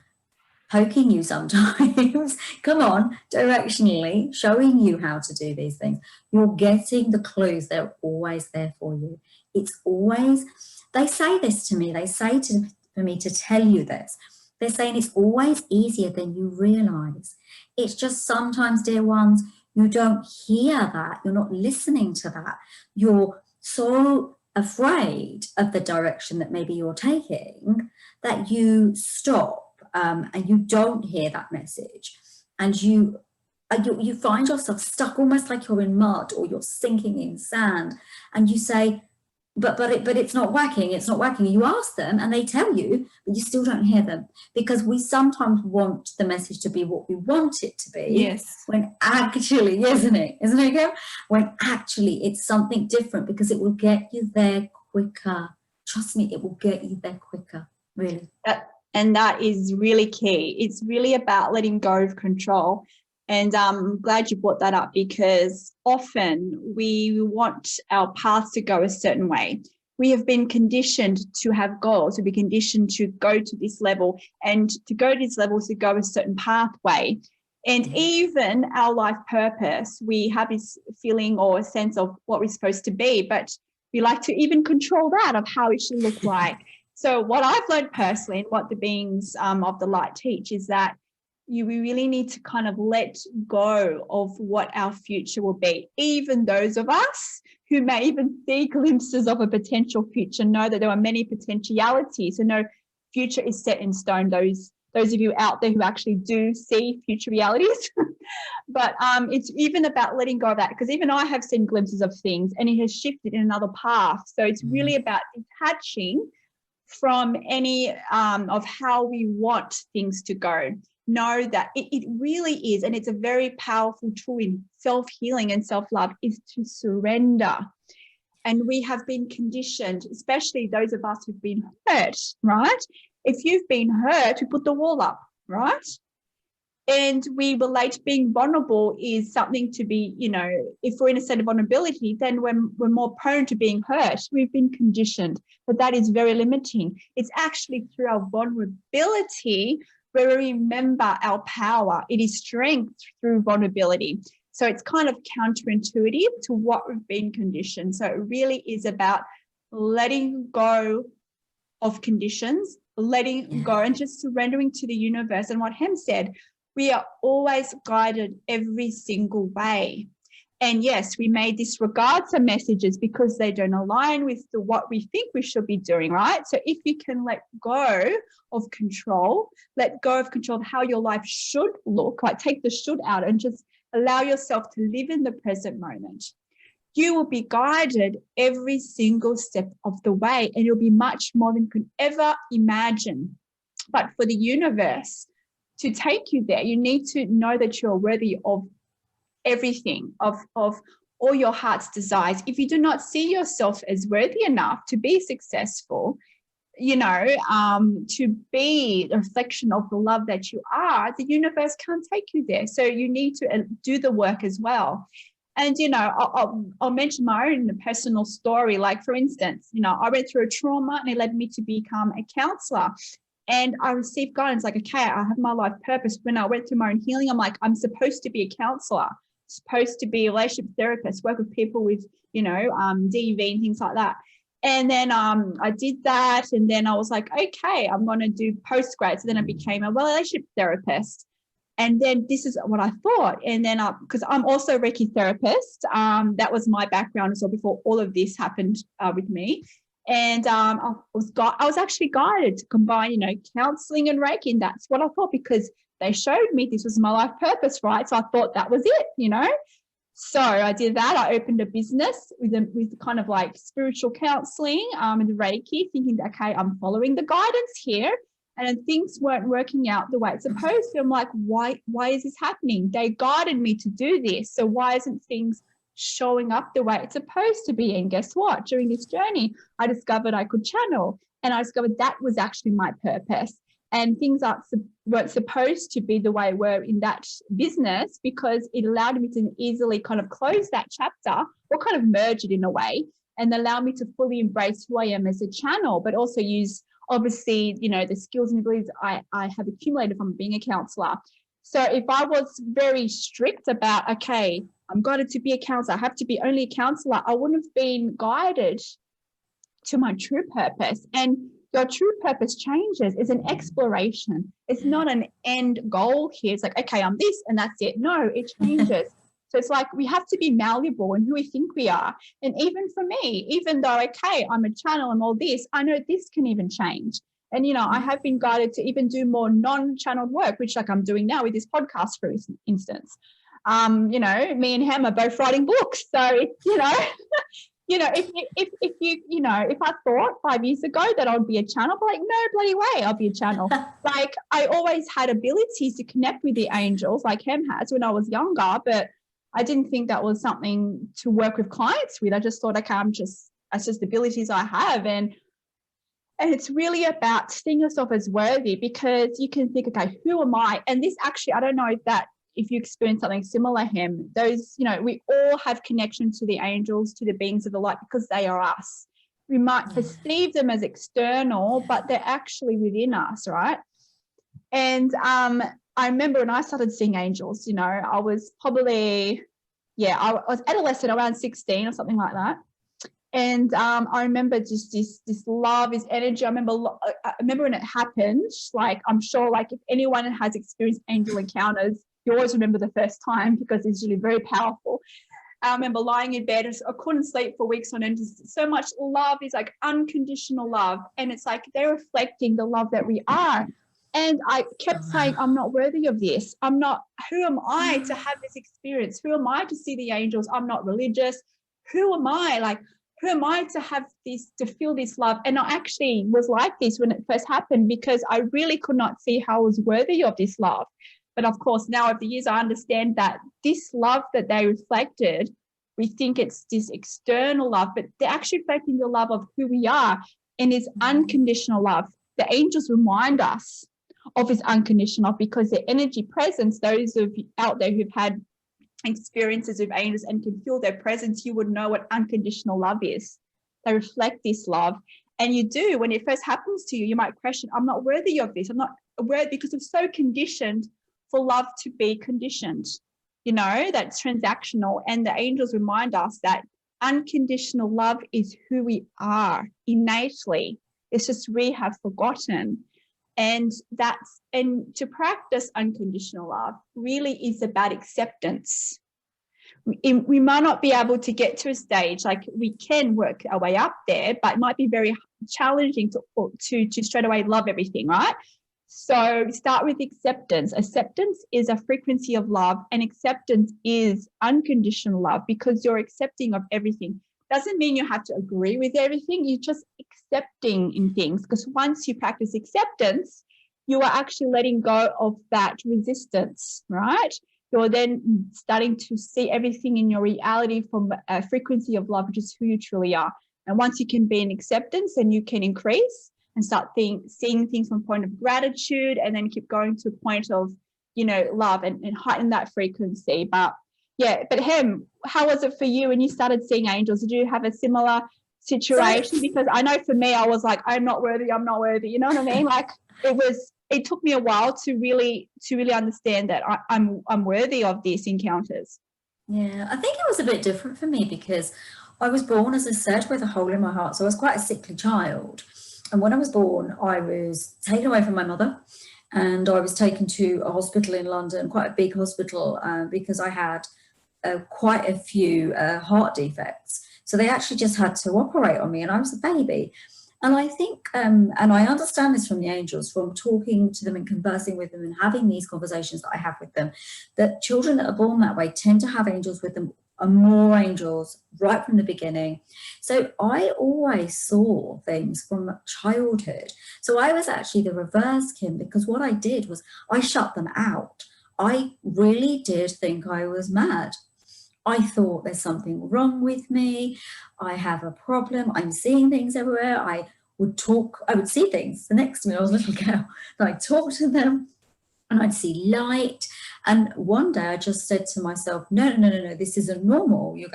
Speaker 2: poking you sometimes, come on, directionally, showing you how to do these things. You're getting the clues. They're always there for you. It's always, they say this to me, they say for me to tell you this. They're saying it's always easier than you realize. It's just sometimes, dear ones, you don't hear that. You're not listening to that. You're so afraid of the direction that maybe you're taking that you stop and you don't hear that message, and you find yourself stuck, almost like you're in mud or you're sinking in sand, and you say, but it's not working, it's not working. You ask them and they tell you, but you still don't hear them, because we sometimes want the message to be what we want it to be.
Speaker 1: Yes.
Speaker 2: When actually, isn't it, Kim? When actually it's something different, because it will get you there quicker. Trust me, it will get you there quicker, really.
Speaker 1: And that is really key. It's really about letting go of control. And I'm glad you brought that up, because often we want our paths to go a certain way. We have been conditioned to have goals. We've been conditioned to go to this level, and to go to this level is to go a certain pathway. And even our life purpose, we have this feeling or a sense of what we're supposed to be, but we like to even control that of how it should look like. So what I've learned personally, and what the beings of the light teach, is that we really need to kind of let go of what our future will be. Even those of us who may even see glimpses of a potential future know that there are many potentialities. So no future is set in stone. Those of you out there who actually do see future realities. But it's even about letting go of that, because even I have seen glimpses of things and it has shifted in another path. So it's really about detaching from any of how we want things to go. Know that it really is, and it's a very powerful tool in self-healing and self-love, is to surrender. And we have been conditioned, especially those of us who've been hurt, right? If you've been hurt, we put the wall up, right? And we relate being vulnerable is something to be, if we're in a state of vulnerability, then we're more prone to being hurt. We've been conditioned, but that is very limiting. It's actually through our vulnerability where we remember our power. It is strength through vulnerability. So it's kind of counterintuitive to what we've been conditioned. So it really is about letting go of conditions, letting go and just surrendering to the universe. And what Hem said, we are always guided every single way. And yes, we may disregard some messages because they don't align with what we think we should be doing, right? So if you can let go of control, let go of control of how your life should look, like take the should out and just allow yourself to live in the present moment, you will be guided every single step of the way, and you'll be much more than you could ever imagine. But for the universe to take you there, you need to know that you're worthy of everything, of all your heart's desires. If you do not see yourself as worthy enough to be successful, to be a reflection of the love that you are, the universe can't take you there. So you need to do the work as well. And, I'll mention my own personal story. Like, for instance, I went through a trauma and it led me to become a counsellor. And I received guidance like, okay, I have my life purpose. When I went through my own healing, I'm like, I'm supposed to be a counsellor, supposed to be a relationship therapist, work with people with, DV and things like that. And then I did that. And then I was like, okay, I'm going to do postgrad. So then I became a relationship therapist. And then this is what I thought. And then because I'm also a Reiki therapist, that was my background as well before all of this happened with me. And I was actually guided to combine, counseling and Reiki. And that's what I thought, because they showed me this was my life purpose, right? So I thought that was it, So I did that. I opened a business with kind of like spiritual counseling and Reiki, thinking that, okay, I'm following the guidance here. And then things weren't working out the way it's supposed to. I'm like, why is this happening? They guided me to do this. So why isn't things showing up the way it's supposed to be? And guess what? During this journey, I discovered I could channel, and I discovered that was actually my purpose. And things weren't supposed to be the way they were in that business, because it allowed me to easily kind of close that chapter or kind of merge it in a way, and allow me to fully embrace who I am as a channel, but also use, obviously, the skills and abilities I have accumulated from being a counsellor. So if I was very strict about, okay, I'm guided to be a counsellor, I have to be only a counsellor, I wouldn't have been guided to my true purpose. And your true purpose changes. It's an exploration. It's not an end goal here. It's like, okay, I'm this and that's it. No, it changes. So it's like we have to be malleable in who we think we are. And even for me, even though, okay, I'm a channel and all this, I know this can even change. And, I have been guided to even do more non-channeled work, which like I'm doing now with this podcast, for instance. Me and Hem are both writing books. So, if I thought 5 years ago that I would be a channel, I'm like, no bloody way I'll be a channel. Like, I always had abilities to connect with the angels like Hem has when I was younger, but I didn't think that was something to work with clients with. I just thought, okay, that's just abilities I have. And it's really about seeing yourself as worthy, because you can think, okay, who am I? And this actually, I don't know if that if you experience something similar, Hem, those, you know, we all have connection to the angels, to the beings of the light, because they are us. We might perceive them as external, but they're actually within us, right? And I remember when I started seeing angels, you know, I was probably, I was adolescent, around 16 or something like that. And I remember just this love, this energy. I remember when it happened, like, I'm sure, like, if anyone has experienced angel encounters, you always remember the first time, because it's really very powerful. I remember lying in bed, I couldn't sleep for weeks on end. So much love is like unconditional love. And it's like they're reflecting the love that we are. And I kept saying, I'm not worthy of this. I'm not, who am I to have this experience? Who am I to see the angels? I'm not religious. Who am I? Like, who am I to have this, to feel this love? And I actually was like this when it first happened, because I really could not see how I was worthy of this love. But of course, now over the years, I understand that this love that they reflected, we think it's this external love, but they're actually reflecting the love of who we are, and it's unconditional love. The angels remind us of his unconditional love, because their energy presence, those of you out there who've had experiences with angels and can feel their presence, you would know what unconditional love is. They reflect this love. And you do, when it first happens to you, you might question, I'm not worthy of this. I'm not worthy, because I'm so conditioned for love to be conditioned. You know, that's transactional. And the angels remind us that unconditional love is who we are innately. It's just we have forgotten. And to practice unconditional love really is about acceptance. We might not be able to get to a stage, like, we can work our way up there, but it might be very challenging to straight away love everything, right? So start with acceptance. Acceptance is a frequency of love, and acceptance is unconditional love, because you're accepting of everything. Doesn't mean you have to agree with everything. You're just accepting in things, because once you practice acceptance, you are actually letting go of that resistance, right? You're then starting to see everything in your reality from a frequency of love, which is who you truly are. And once you can be in acceptance, then you can increase and start seeing things from a point of gratitude, and then keep going to a point of, you know, love, and heighten that frequency. But Hem, how was it for you when you started seeing angels? Did you have a similar situation? Because I know for me, I was like, I'm not worthy, you know what I mean? Like, it took me a while to really understand that I'm worthy of these encounters.
Speaker 2: Yeah, I think it was a bit different for me, because I was born, as I said, with a hole in my heart. So I was quite a sickly child. And when I was born, I was taken away from my mother, and I was taken to a hospital in London, quite a big hospital, because I had quite a few heart defects. So they actually just had to operate on me, and I was a baby. And I think, and I understand this from the angels, from talking to them and conversing with them and having these conversations that I have with them, that children that are born that way tend to have angels with them, are more angels right from the beginning. So I always saw things from childhood. So I was actually the reverse, Kim, because what I did was I shut them out. I really did think I was mad. I thought there's something wrong with me. I have a problem. I'm seeing things everywhere. I would see things. The next to me, I was a little girl, and I'd talk to them, and I'd see light. And one day I just said to myself, no, this isn't normal. You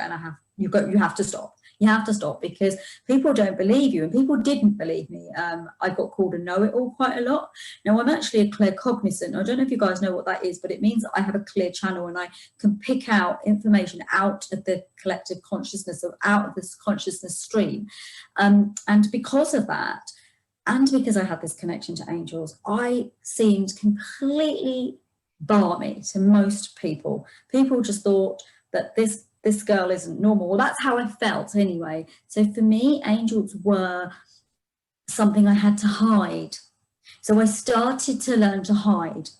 Speaker 2: have to stop. You have to stop, because people don't believe you, and people didn't believe me. I got called a know-it-all quite a lot. Now, I'm actually a claircognizant. I don't know if you guys know what that is, but it means that I have a clear channel, and I can pick out information out of the collective consciousness, or out of this consciousness stream. And because of that, and because I had this connection to angels, I seemed completely balmy to most people. People just thought that this girl isn't normal. Well, that's how I felt anyway. So for me, angels were something I had to hide. So I started to learn to hide.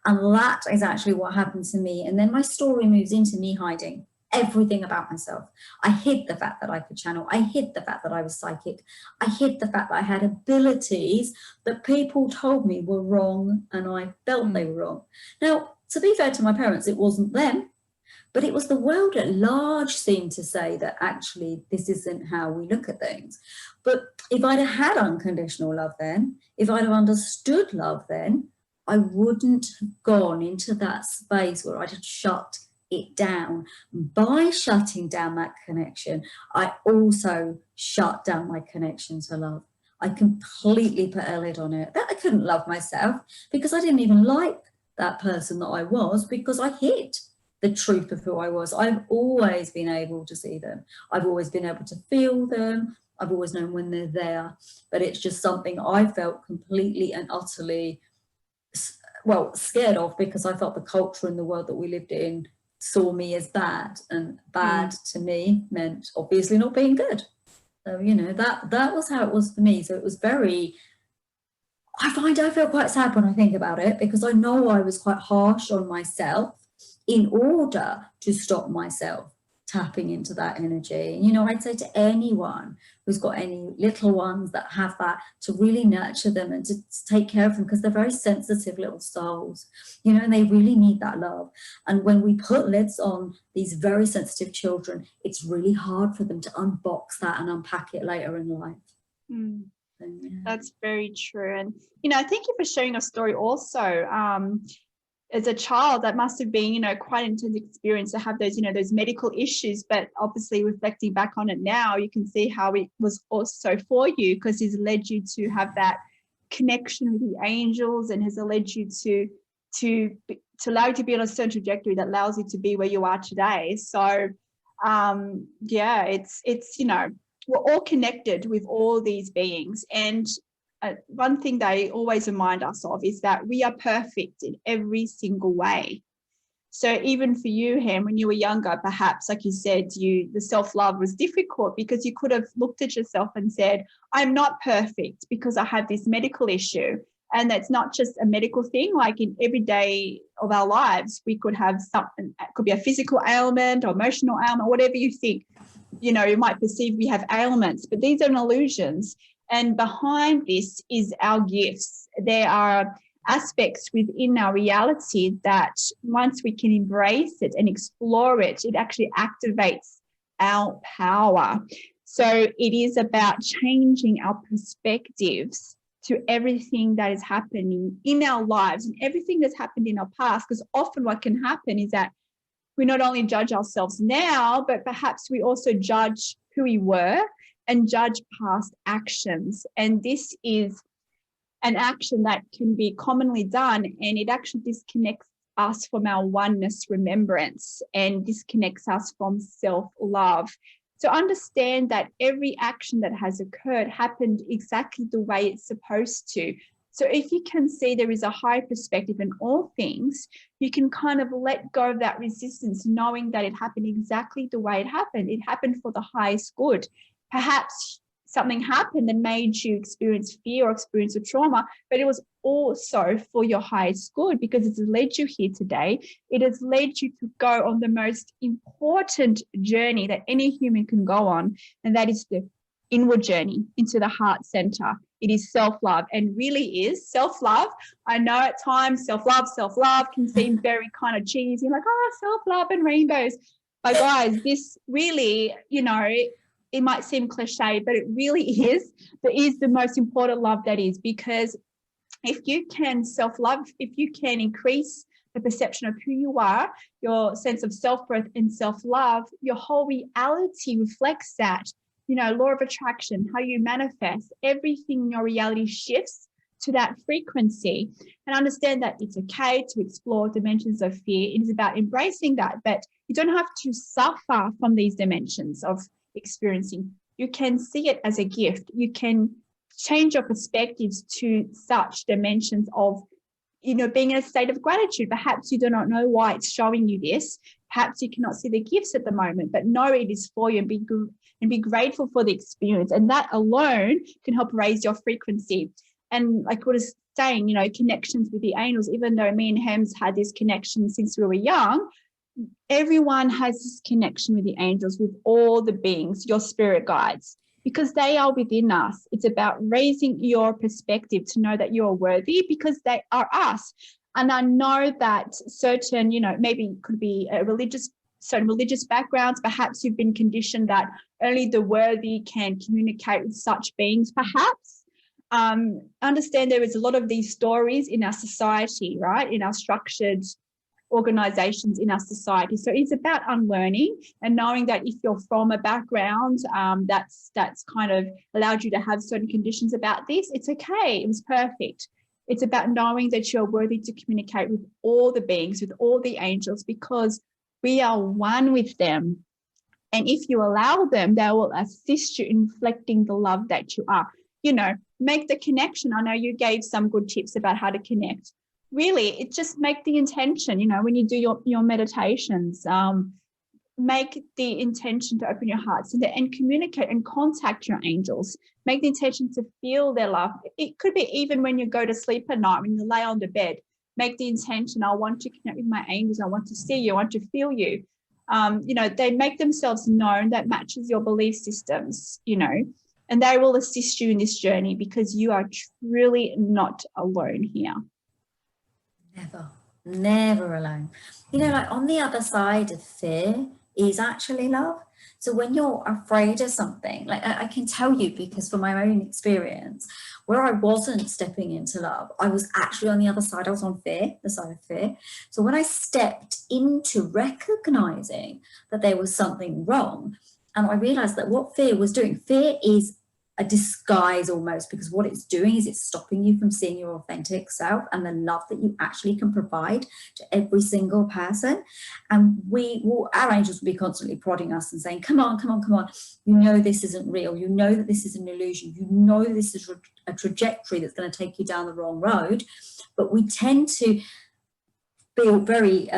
Speaker 2: And that is actually what happened to me. And then my story moves into me hiding everything about myself. I hid the fact that I could channel. I hid the fact that I was psychic. I hid the fact that I had abilities that people told me were wrong, and I felt they were wrong. Now, to be fair to my parents, it wasn't them, but it was the world at large seemed to say that actually this isn't how we look at things. But if I'd have had unconditional love then, if I'd have understood love then, I wouldn't have gone into that space where I'd have shut it down. By shutting down that connection, I also shut down my connection to love. I completely put a lid on it. That I couldn't love myself because I didn't even like that person that I was, because I hid the truth of who I was. I've always been able to see them. I've always been able to feel them. I've always known when they're there, but it's just something I felt completely and utterly, well, scared of, because I felt the culture in the world that we lived in saw me as bad, and bad to me meant obviously not being good. So, you know, that was how it was for me. So it was very, I feel quite sad when I think about it, because I know I was quite harsh on myself in order to stop myself tapping into that energy. You know, I'd say to anyone who's got any little ones that have that, to really nurture them and to take care of them, because they're very sensitive little souls, you know, and they really need that love. And when we put lids on these very sensitive children, it's really hard for them to unbox that and unpack it later in life. So, yeah.
Speaker 1: That's very true. And, you know, thank you for sharing your story also. As a child, that must have been, you know, quite an intense experience to have those, you know, those medical issues. But obviously, reflecting back on it now, you can see how it was also for you, because it's led you to have that connection with the angels, and has led you to allow you to be on a certain trajectory that allows you to be where you are today. So, yeah, it's you know, we're all connected with all these beings. And one thing they always remind us of is that we are perfect in every single way. So even for you, Hem, when you were younger, perhaps, like you said, the self-love was difficult because you could have looked at yourself and said, I'm not perfect because I have this medical issue. And that's not just a medical thing. Like in every day of our lives, we could have something. It could be a physical ailment or emotional ailment, whatever you think. You know, you might perceive we have ailments, but these are illusions. And behind this is our gifts. There are aspects within our reality that once we can embrace it and explore it, it actually activates our power. So it is about changing our perspectives to everything that is happening in our lives and everything that's happened in our past. Because often what can happen is that we not only judge ourselves now, but perhaps we also judge who we were and judge past actions. And this is an action that can be commonly done, and it actually disconnects us from our oneness remembrance and disconnects us from self-love. So understand that every action that has occurred happened exactly the way it's supposed to. So if you can see there is a high perspective in all things, you can kind of let go of that resistance, knowing that it happened exactly the way it happened. It happened for the highest good. Perhaps something happened and made you experience fear or experience a trauma, but it was also for your highest good, because it has led you here today. It has led you to go on the most important journey that any human can go on, and that is the inward journey into the heart center. It is self-love, and really is self-love. I know at times self-love can seem very kind of cheesy, like, oh, self-love and rainbows. But guys, this really, you know, it might seem cliche, but it really is. That is the most important love that is, because if you can self-love, if you can increase the perception of who you are, your sense of self-worth and self-love, your whole reality reflects that. You know, law of attraction, how you manifest, everything in your reality shifts to that frequency. And understand that it's okay to explore dimensions of fear. It is about embracing that, but you don't have to suffer from these dimensions of experiencing. You can see it as a gift. You can change your perspectives to such dimensions of, you know, being in a state of gratitude. Perhaps you do not know why it's showing you this. Perhaps you cannot see the gifts at the moment, but know it is for you, and be grateful for the experience. And that alone can help raise your frequency. And like what I was saying, you know, connections with the angels, even though me and Hem's had this connection since we were young, everyone has this connection with the angels, with all the beings, your spirit guides, because they are within us. It's about raising your perspective to know that you're worthy, because they are us. And I know that certain, you know, maybe it could be certain religious backgrounds. Perhaps you've been conditioned that only the worthy can communicate with such beings, perhaps. understand there is a lot of these stories in our society, right? In our structured organizations in our society. So it's about unlearning and knowing that if you're from a background that's kind of allowed you to have certain conditions about this, it's okay. It was perfect. It's about knowing that you're worthy to communicate with all the beings, with all the angels, because we are one with them. And if you allow them, they will assist you in reflecting the love that you are. You know, make the connection. I know you gave some good tips about how to connect. Really, it just make the intention, you know, when you do your meditations, make the intention to open your hearts and communicate and contact your angels. Make the intention to feel their love. It could be even when you go to sleep at night, when you lay on the bed, make the intention, I want to connect with my angels. I want to see you. I want to feel you. You know, they make themselves known. That matches your belief systems, you know, and they will assist you in this journey because you are truly not alone here.
Speaker 2: Never alone. You know, like on the other side of fear is actually love. So when you're afraid of something, like I can tell you, because from my own experience, where I wasn't stepping into love, I was actually on the other side. I was on fear, the side of fear. So when I stepped into recognizing that there was something wrong, and I realized that what fear was doing, fear is a disguise almost, because what it's doing is it's stopping you from seeing your authentic self and the love that you actually can provide to every single person. And our angels will be constantly prodding us and saying, come on, come on, come on. You know this isn't real. You know that this is an illusion. You know this is a trajectory that's going to take you down the wrong road. But we tend to feel very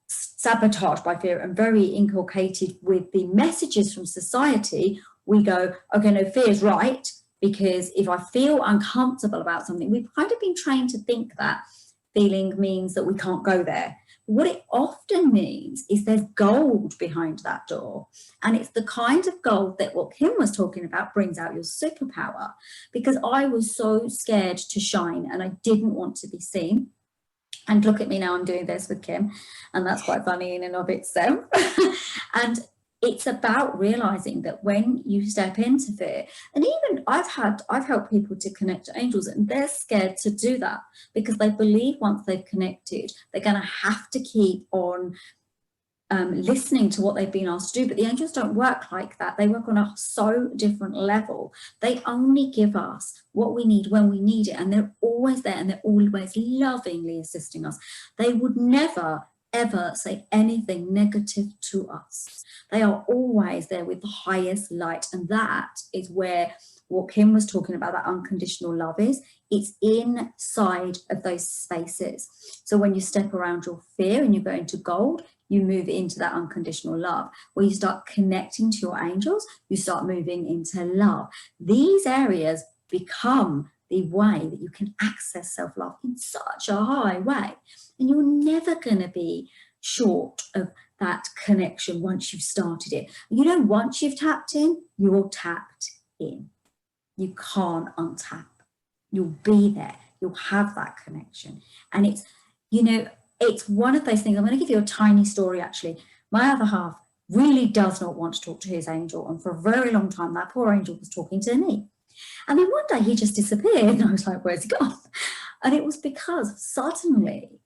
Speaker 2: sabotaged by fear and very inculcated with the messages from society. We go, okay, no, fear is right, because if I feel uncomfortable about something, we've kind of been trained to think that feeling means that we can't go there. What it often means is there's gold behind that door. And it's the kind of gold that what Kim was talking about brings out your superpower, because I was so scared to shine and I didn't want to be seen. And look at me now, I'm doing this with Kim, and that's quite funny in and of itself. And it's about realizing that when you step into fear, and even I've helped people to connect to angels, and they're scared to do that because they believe once they've connected, they're going to have to keep on listening to what they've been asked to do. But the angels don't work like that. They work on a so different level. They only give us what we need when we need it, and they're always there, and they're always lovingly assisting us. They would never ever say anything negative to us. They are always there with the highest light, and that is where what Kim was talking about, that unconditional love is. It's inside of those spaces. So when you step around your fear and you go into gold, you move into that unconditional love. When you start connecting to your angels, you start moving into love. These areas become the way that you can access self-love in such a high way. And you're never going to be short of that connection once you've started it. You know, once you've tapped in, you're tapped in. You can't untap. You'll be there. You'll have that connection. And it's, you know, it's one of those things. I'm going to give you a tiny story, actually. My other half really does not want to talk to his angel. And for a very long time, that poor angel was talking to me. And then one day he just disappeared. And I was like, where's he gone? And it was because suddenly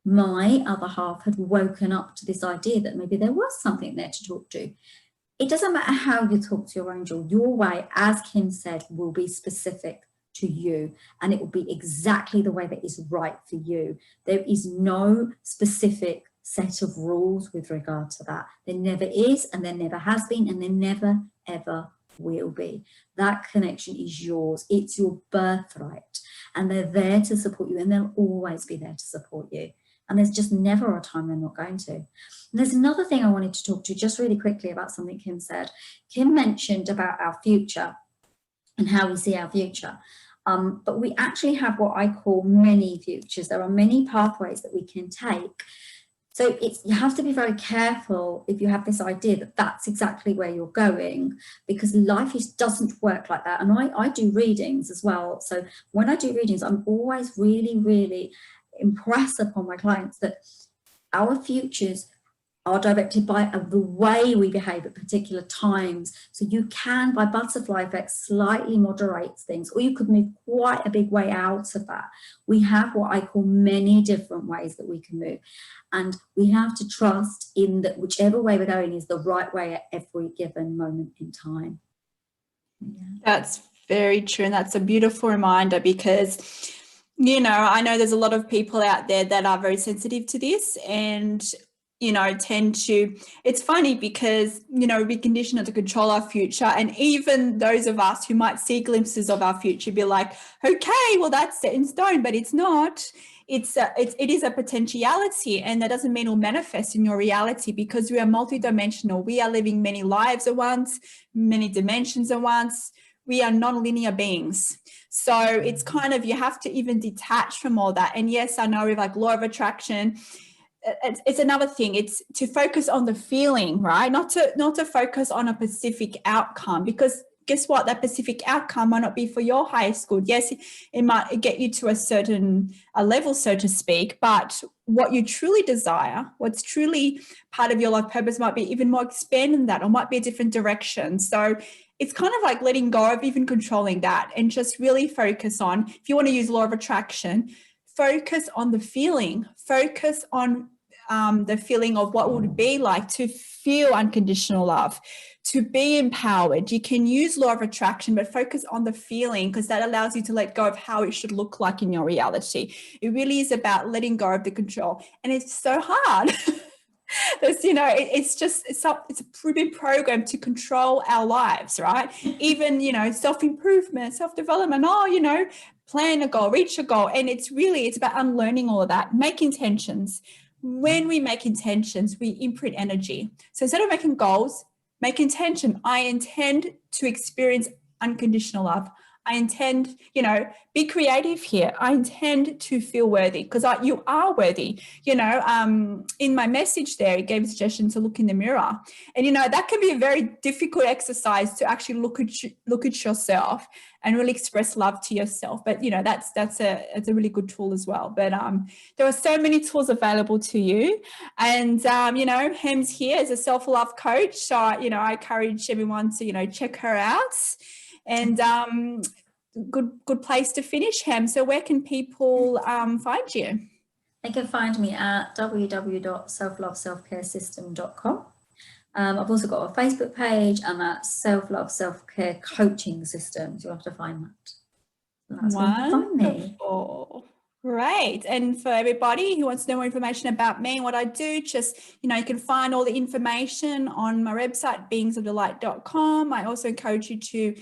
Speaker 2: my other half had woken up to this idea that maybe there was something there to talk to. It doesn't matter how you talk to your angel. Your way, as Kim said, will be specific to you, and it will be exactly the way that is right for you. There is no specific set of rules with regard to that. There never is, and there never has been, and there never, ever will be. That connection is yours. It's your birthright, and they're there to support you, and they'll always be there to support you. And there's just never a time they're not going to. And there's another thing I wanted to talk to just really quickly about something Kim said. Kim mentioned about our future and how we see our future. But we actually have what I call many futures. There are many pathways that we can take. So you have to be very careful if you have this idea that that's exactly where you're going, because life doesn't work like that. And I do readings as well. So when I do readings, I'm always really, really impress upon my clients that our futures are directed by the way we behave at particular times. So you can, by butterfly effect, slightly moderate things, or you could move quite a big way out of that. We have what I call many different ways that we can move. And we have to trust in that whichever way we're going is the right way at every given moment in time. Yeah.
Speaker 1: That's very true. And that's a beautiful reminder because, you know, I know there's a lot of people out there that are very sensitive to this and, you know, tend to, it's funny because, you know, we condition to control our future. And even those of us who might see glimpses of our future be like, okay, well, that's set in stone, but it's not. It is a potentiality, and that doesn't mean it'll manifest in your reality because we are multidimensional. We are living many lives at once, many dimensions at once. We are non-linear beings. So it's kind of, you have to even detach from all that. And yes, I know with like law of attraction, it's another thing. It's to focus on the feeling, right? Not to focus on a specific outcome, because guess what? That specific outcome might not be for your highest good. Yes, it might get you to a certain level, so to speak, but what you truly desire, what's truly part of your life purpose might be even more expanded than that, or might be a different direction. So it's kind of like letting go of even controlling that and just really focus on, if you want to use law of attraction, focus on the feeling, focus on the feeling of what would it be like to feel unconditional love, to be empowered. You can use law of attraction, but focus on the feeling, because that allows you to let go of how it should look like in your reality. It really is about letting go of the control. And it's so hard. There's, you know, it's a proven program to control our lives, right? Even, you know, self-improvement, self-development, you know, plan a goal, reach a goal. And it's about unlearning all of that. Make intentions. When we make intentions, we imprint energy. So instead of making goals, make intention. I intend to experience unconditional love. I intend, you know, be creative here. I intend to feel worthy, because you are worthy. You know, in my message there, it gave a suggestion to look in the mirror. And, you know, that can be a very difficult exercise to actually look at yourself and really express love to yourself. But, you know, it's a really good tool as well. But there are so many tools available to you. And, you know, Hem's here as a self-love coach. So, you know, I encourage everyone to, you know, check her out. And good place to finish, Hem. So where can people find you?
Speaker 2: They can find me at www.selfloveselfcaresystem.com. I've also got a Facebook page, and that's Self-Love Self-Care Coaching Systems. You'll have to find that. That's where you can find me.
Speaker 1: Great. And for everybody who wants to know more information about me and what I do, just, you know, you can find all the information on my website, beingsofdelight.com. I also encourage you to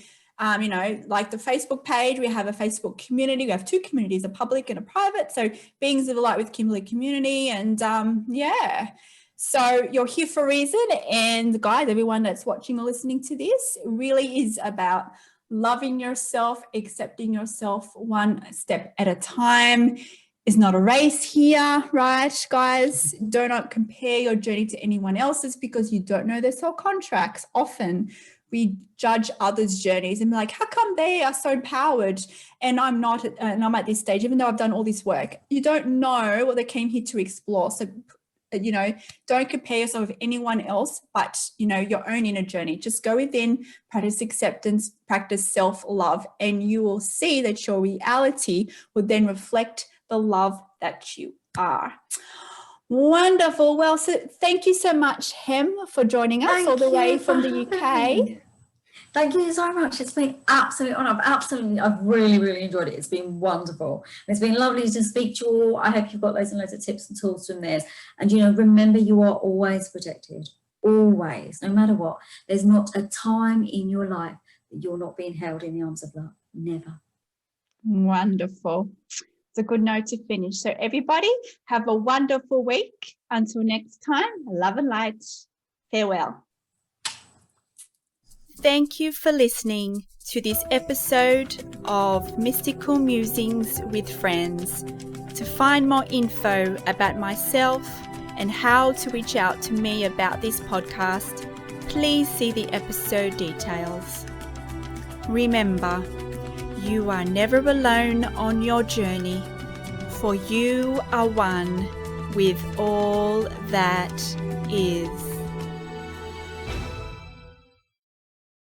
Speaker 1: you know, like the Facebook page. We have a Facebook community. We have two communities, a public and a private. So Beings of the Light with Kimberley community. And yeah, so you're here for a reason. And guys, everyone that's watching or listening to this, really is about loving yourself, accepting yourself one step at a time. It's not a race here, right, guys? Do not compare your journey to anyone else's, because you don't know their soul contracts. Often we judge others' journeys and be like, how come they are so empowered and I'm not, and I'm at this stage, even though I've done all this work? You don't know what they came here to explore. So, you know, don't compare yourself with anyone else, but, you know, your own inner journey. Just go within, practice acceptance, practice self-love, and you will see that your reality will then reflect the love that you are. Wonderful. Well, so thank you so much, Hem, for joining us all the way from the UK.
Speaker 2: Thank you so much. It's been absolute honor. I've really, really enjoyed it. It's been wonderful. It's been lovely to speak to you all. I hope you've got loads and loads of tips and tools from this. And, you know, remember, you are always protected. Always, no matter what. There's not a time in your life that you're not being held in the arms of love. Never.
Speaker 1: Wonderful. It's a good note to finish. So everybody, have a wonderful week. Until next time, love and light. Farewell. Thank you for listening to this episode of Mystical Musings with Friends. To find more info about myself and how to reach out to me about this podcast, please see the episode details. Remember, you are never alone on your journey, for you are one with all that is.